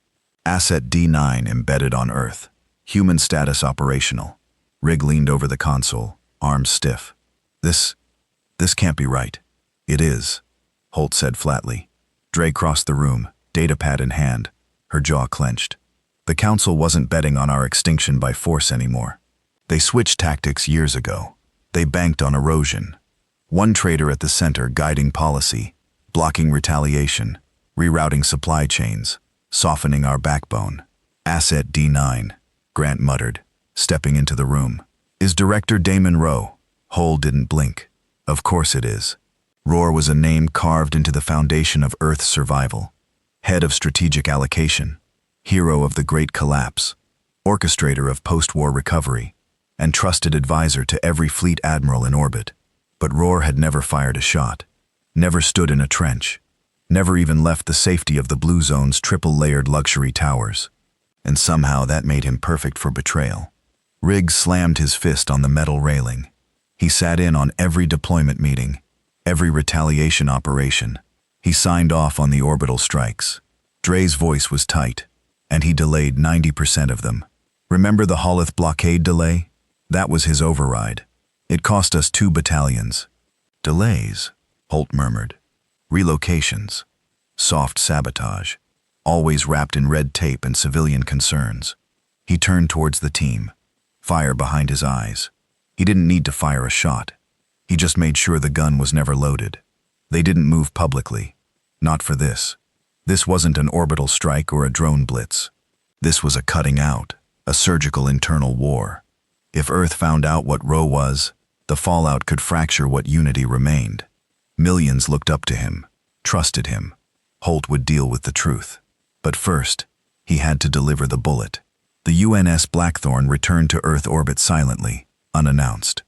Asset D9 embedded on Earth. Human status operational. Rig leaned over the console, arms stiff. This can't be right." "It is," Holt said flatly. Dre crossed the room, datapad in hand, her jaw clenched. "The Council wasn't betting on our extinction by force anymore. They switched tactics years ago. They banked on erosion. One trader at the center guiding policy, blocking retaliation, rerouting supply chains, softening our backbone." "Asset D9, Grant muttered, stepping into the room. "Is Director Damon Rowe?" Hull didn't blink. "Of course it is." Roar was a name carved into the foundation of Earth's survival. Head of strategic allocation, hero of the Great Collapse, orchestrator of post-war recovery, and trusted advisor to every fleet admiral in orbit. But Roar had never fired a shot, never stood in a trench, never even left the safety of the Blue Zone's triple-layered luxury towers. And somehow that made him perfect for betrayal. Riggs slammed his fist on the metal railing. He sat in on every deployment meeting, every retaliation operation. He signed off on the orbital strikes. Dre's voice was tight, and he delayed 90% of them. "Remember the Holith blockade delay? That was his override. It cost us 2 battalions. "Delays," Holt murmured. "Relocations. Soft sabotage. Always wrapped in red tape and civilian concerns." He turned towards the team, fire behind his eyes. He didn't need to fire a shot. He just made sure the gun was never loaded. They didn't move publicly. Not for this. This wasn't an orbital strike or a drone blitz. This was a cutting out, a surgical internal war. If Earth found out what Roe was, the fallout could fracture what unity remained. Millions looked up to him, trusted him. Holt would deal with the truth. But first, he had to deliver the bullet. The UNS Blackthorn returned to Earth orbit silently, unannounced.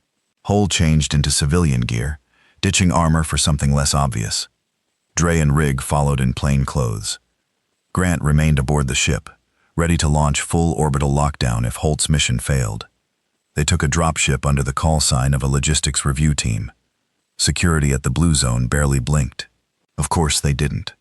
Hull changed into civilian gear, ditching armor for something less obvious. Dre and Rig followed in plain clothes. Grant remained aboard the ship, ready to launch full orbital lockdown if Holt's mission failed. They took a dropship under the call sign of a logistics review team. Security at the Blue Zone barely blinked. Of course they didn't.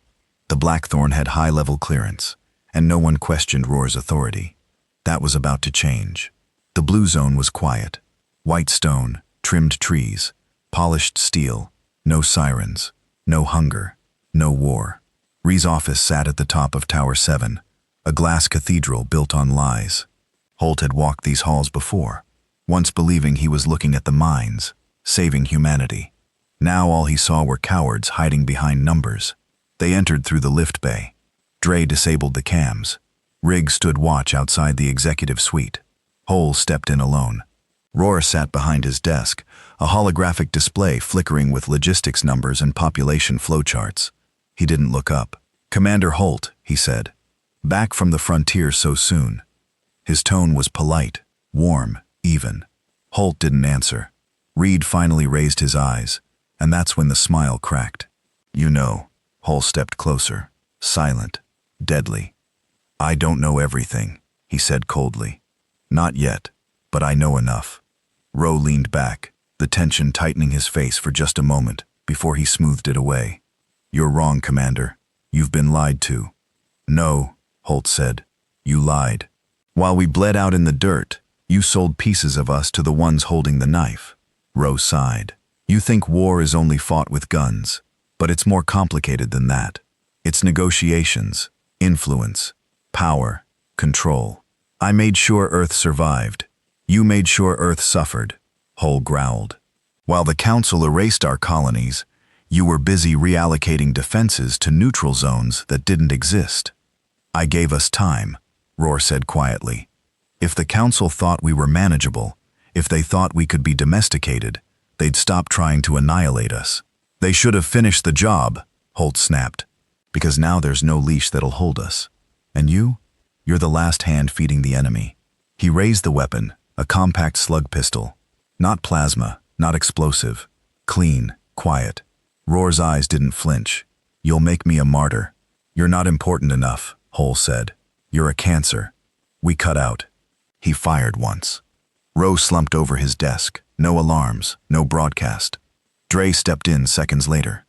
The Blackthorn had high-level clearance, and no one questioned Roar's authority. That was about to change. The Blue Zone was quiet. White stone, trimmed trees, polished steel, no sirens, no hunger, no war. Ree's office sat at the top of Tower 7, a glass cathedral built on lies. Holt had walked these halls before, once believing he was looking at the mines, saving humanity. Now all he saw were cowards hiding behind numbers. They entered through the lift bay. Dre disabled the cams. Rig stood watch outside the executive suite. Hull stepped in alone. Roar sat behind his desk, a holographic display flickering with logistics numbers and population flowcharts. He didn't look up. "Commander Holt," he said. "Back from the frontier so soon." His tone was polite, warm, even. Holt didn't answer. Reed finally raised his eyes, and that's when the smile cracked. "You know." Hull stepped closer, silent, deadly. "I don't know everything," he said coldly. "Not yet, but I know enough." Rowe leaned back, the tension tightening his face for just a moment before he smoothed it away. "You're wrong, Commander. You've been lied to." No, Holt said. You lied. While we bled out in the dirt, you sold pieces of us to the ones holding the knife. Rose sighed. You think war is only fought with guns, but it's more complicated than that. It's negotiations, influence, power, control. I made sure Earth survived. You made sure Earth suffered, Hull growled. While the Council erased our colonies, you were busy reallocating defenses to neutral zones that didn't exist. I gave us time, Roar said quietly. If the Council thought we were manageable, if they thought we could be domesticated, they'd stop trying to annihilate us. They should have finished the job, Holt snapped, because now there's no leash that'll hold us. And you're the last hand feeding the enemy. He raised the weapon, a compact slug pistol. Not plasma, not explosive. Clean, quiet. Roar's eyes didn't flinch. You'll make me a martyr. You're not important enough, Hull said. You're a cancer. We cut out. He fired once. Roe slumped over his desk. No alarms, no broadcast. Dre stepped in seconds later.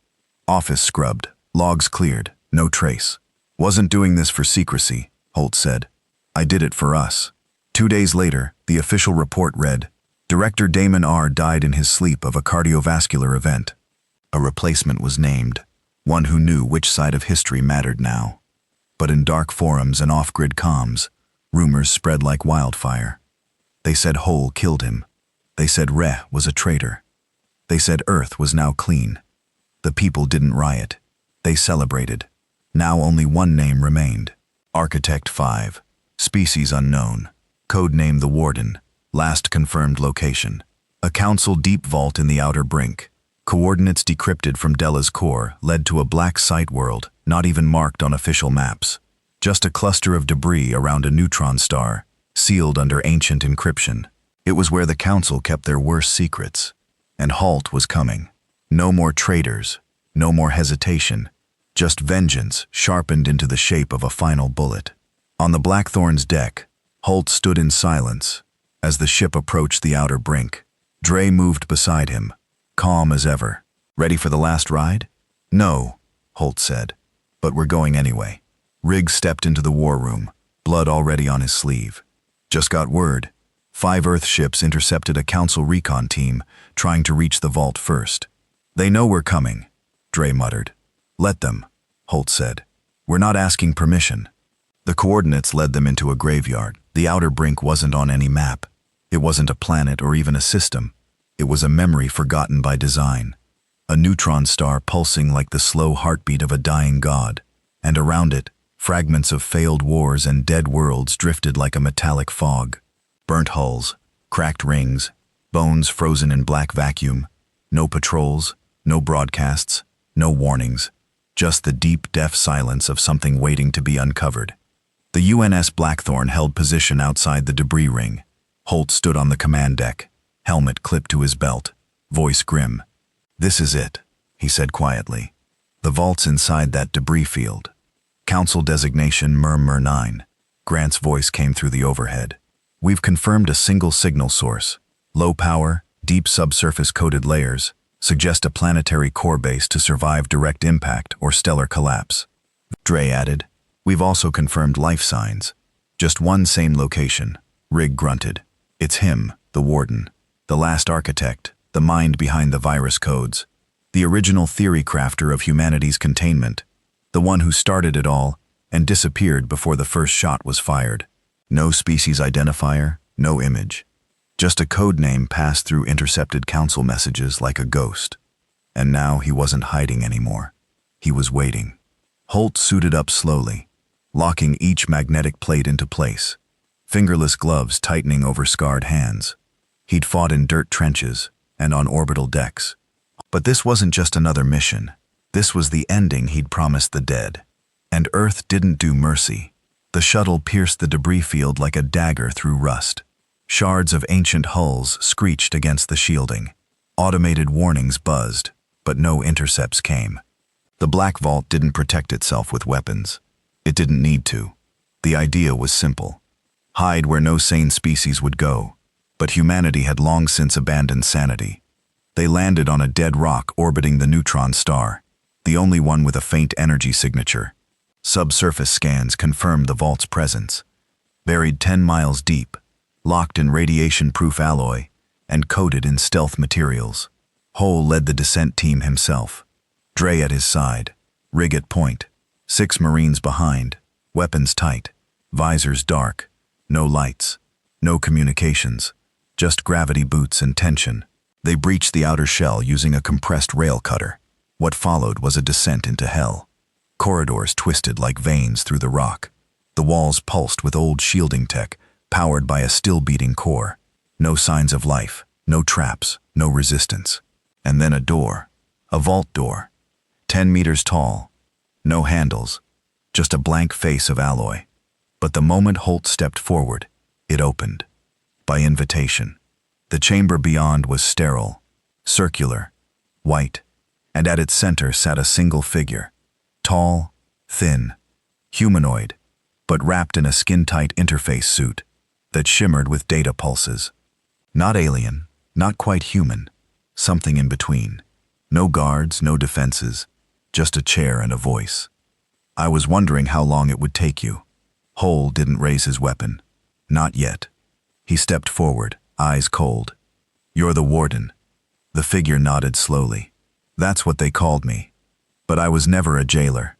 Office scrubbed, logs cleared, no trace. Wasn't doing this for secrecy, Holt said. I did it for us. 2 days later, the official report read, Director Damon R. died in his sleep of a cardiovascular event. A replacement was named, one who knew which side of history mattered now. But in dark forums and off-grid comms, rumors spread like wildfire. They said Hull killed him. They said Re was a traitor. They said Earth was now clean. The people didn't riot. They celebrated. Now only one name remained. Architect 5. Species unknown. Codename the Warden. Last confirmed location. A Council deep vault in the outer brink. Coordinates decrypted from Della's core led to a black site world, not even marked on official maps. Just a cluster of debris around a neutron star, sealed under ancient encryption. It was where the Council kept their worst secrets. And Halt was coming. No more traitors, no more hesitation, just vengeance sharpened into the shape of a final bullet. On the Blackthorn's deck, Holt stood in silence as the ship approached the outer brink. Dre moved beside him, calm as ever. Ready for the last ride? No, Holt said, but we're going anyway. Riggs stepped into the war room, blood already on his sleeve. Just got word. 5 Earth ships intercepted a Council recon team trying to reach the vault first. They know we're coming, Dre muttered. Let them, Holt said. We're not asking permission. The coordinates led them into a graveyard. The outer brink wasn't on any map. It wasn't a planet or even a system. It was a memory forgotten by design. A neutron star pulsing like the slow heartbeat of a dying god. And around it, fragments of failed wars and dead worlds drifted like a metallic fog. Burnt hulls, cracked rings, bones frozen in black vacuum. No patrols, no broadcasts, no warnings. Just the deep, deaf silence of something waiting to be uncovered. The UNS Blackthorn held position outside the debris ring. Holt stood on the command deck, helmet clipped to his belt, voice grim. This is it, he said quietly. The vault's inside that debris field. Council designation Murmur 9. Grant's voice came through the overhead. We've confirmed a single signal source. Low power, deep subsurface coated layers suggest a planetary core base to survive direct impact or stellar collapse. Dre added, we've also confirmed life signs. Just one same location. Rig grunted. It's him, the Warden, the last architect, the mind behind the virus codes, the original theory crafter of humanity's containment, the one who started it all and disappeared before the first shot was fired. No species identifier, no image. Just a code name passed through intercepted Council messages like a ghost. And now he wasn't hiding anymore. He was waiting. Holt suited up slowly, locking each magnetic plate into place, fingerless gloves tightening over scarred hands. He'd fought in dirt trenches and on orbital decks. But this wasn't just another mission. This was the ending he'd promised the dead. And Earth didn't do mercy. The shuttle pierced the debris field like a dagger through rust. Shards of ancient hulls screeched against the shielding. Automated warnings buzzed, but no intercepts came. The Black Vault didn't protect itself with weapons. It didn't need to. The idea was simple. Hide where no sane species would go. But humanity had long since abandoned sanity. They landed on a dead rock orbiting the neutron star, the only one with a faint energy signature. Subsurface scans confirmed the vault's presence. Buried 10 miles deep, locked in radiation-proof alloy, and coated in stealth materials. Hull led the descent team himself. Dre at his side, rig at point, 6 Marines behind, weapons tight, visors dark, no lights, no communications, just gravity boots and tension. They breached the outer shell using a compressed rail cutter. What followed was a descent into hell. Corridors twisted like veins through the rock. The walls pulsed with old shielding tech, powered by a still-beating core. No signs of life, no traps, no resistance. And then a door, a vault door, 10 meters tall. No handles, just a blank face of alloy. But the moment Holt stepped forward, it opened. By invitation. The chamber beyond was sterile, circular, white, and at its center sat a single figure. Tall, thin, humanoid, but wrapped in a skin-tight interface suit that shimmered with data pulses. Not alien, not quite human, something in between. No guards, no defenses, just a chair and a voice. I was wondering how long it would take you. Hull didn't raise his weapon. Not yet. He stepped forward, eyes cold. You're the warden. The figure nodded slowly. That's what they called me. But I was never a jailer.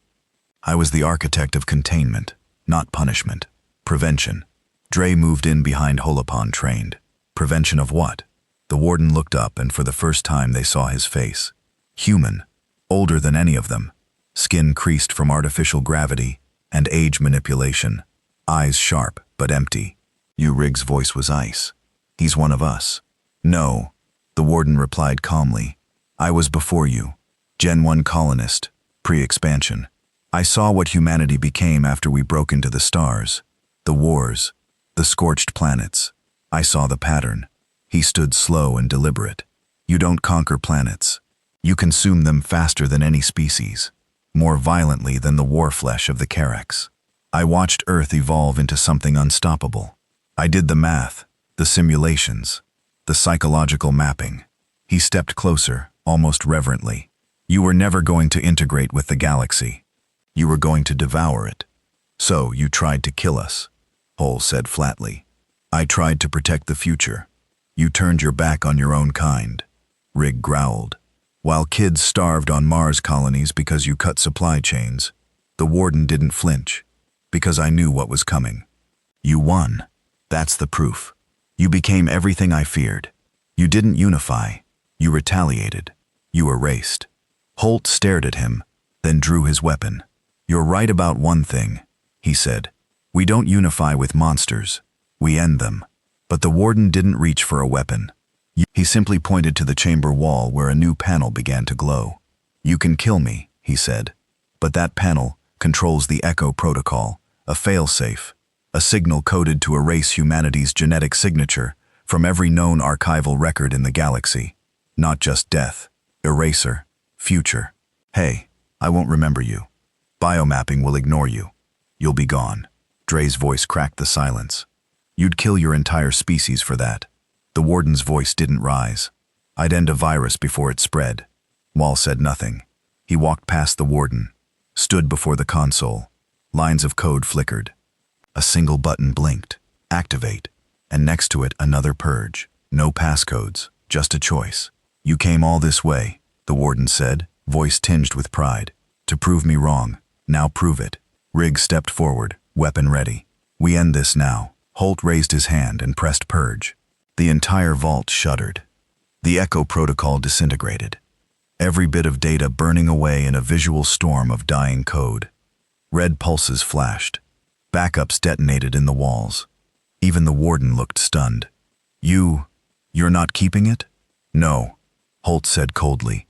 I was the architect of containment, not punishment. Prevention. Dre moved in behind Holopon trained. Prevention of what? The warden looked up, and for the first time they saw his face. Human, older than any of them. Skin creased from artificial gravity and age manipulation. Eyes sharp but empty. Rig's voice was ice. He's one of us. No, the warden replied calmly. I was before you. Gen 1 colonist, pre-expansion. I saw what humanity became after we broke into the stars. The wars, the scorched planets. I saw the pattern. He stood slow and deliberate. You don't conquer planets. You consume them faster than any species, more violently than the war flesh of the Karax. I watched Earth evolve into something unstoppable. I did the math, the simulations, the psychological mapping. He stepped closer, almost reverently. You were never going to integrate with the galaxy. You were going to devour it. So you tried to kill us, Hull said flatly. I tried to protect the future. You turned your back on your own kind. Rig growled. While kids starved on Mars colonies because you cut supply chains, the warden didn't flinch, because I knew what was coming. You won. That's the proof. You became everything I feared. You didn't unify. You retaliated. You erased. Holt stared at him, then drew his weapon. You're right about one thing, he said. We don't unify with monsters. We end them. But the warden didn't reach for a weapon. He simply pointed to the chamber wall where a new panel began to glow. You can kill me, he said. But that panel controls the Echo Protocol, a failsafe, a signal coded to erase humanity's genetic signature from every known archival record in the galaxy. Not just death, eraser, future. Hey, I won't remember you. Biomapping will ignore you. You'll be gone. Dre's voice cracked the silence. You'd kill your entire species for that. The warden's voice didn't rise. I'd end a virus before it spread. Wall said nothing. He walked past the warden, stood before the console. Lines of code flickered. A single button blinked. Activate. And next to it, another purge. No passcodes, just a choice. You came all this way, the warden said, voice tinged with pride. To prove me wrong. Now prove it. Rig stepped forward, weapon ready. We end this now. Holt raised his hand and pressed purge. The entire vault shuddered. The Echo Protocol disintegrated. Every bit of data burning away in a visual storm of dying code. Red pulses flashed. Backups detonated in the walls. Even the warden looked stunned. You're not keeping it? No, Holt said coldly.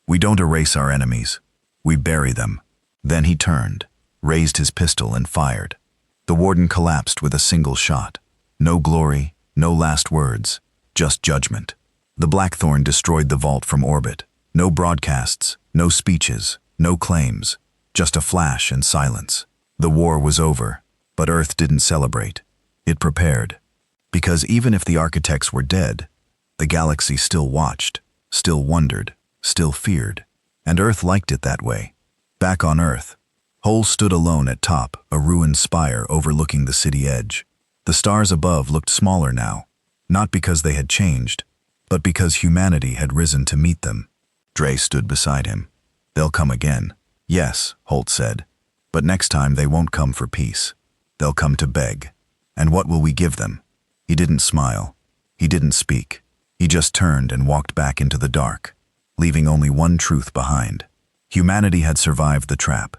We don't erase our enemies. We bury them. Then he turned, raised his pistol and fired. The warden collapsed with a single shot. No glory, no last words, just judgment. The Blackthorn destroyed the vault from orbit. No broadcasts, no speeches, no claims, just a flash and silence. The war was over, but Earth didn't celebrate. It prepared. Because even if the architects were dead, the galaxy still watched, still wondered, still feared. And Earth liked it that way. Back on Earth, Hole stood alone at top, a ruined spire overlooking the city edge. The stars above looked smaller now, not because they had changed, but because humanity had risen to meet them. Dre stood beside him. They'll come again. Yes, Holt said. But next time they won't come for peace. They'll come to beg. And what will we give them? He didn't smile. He didn't speak. He just turned and walked back into the dark, leaving only one truth behind. Humanity had survived the trap.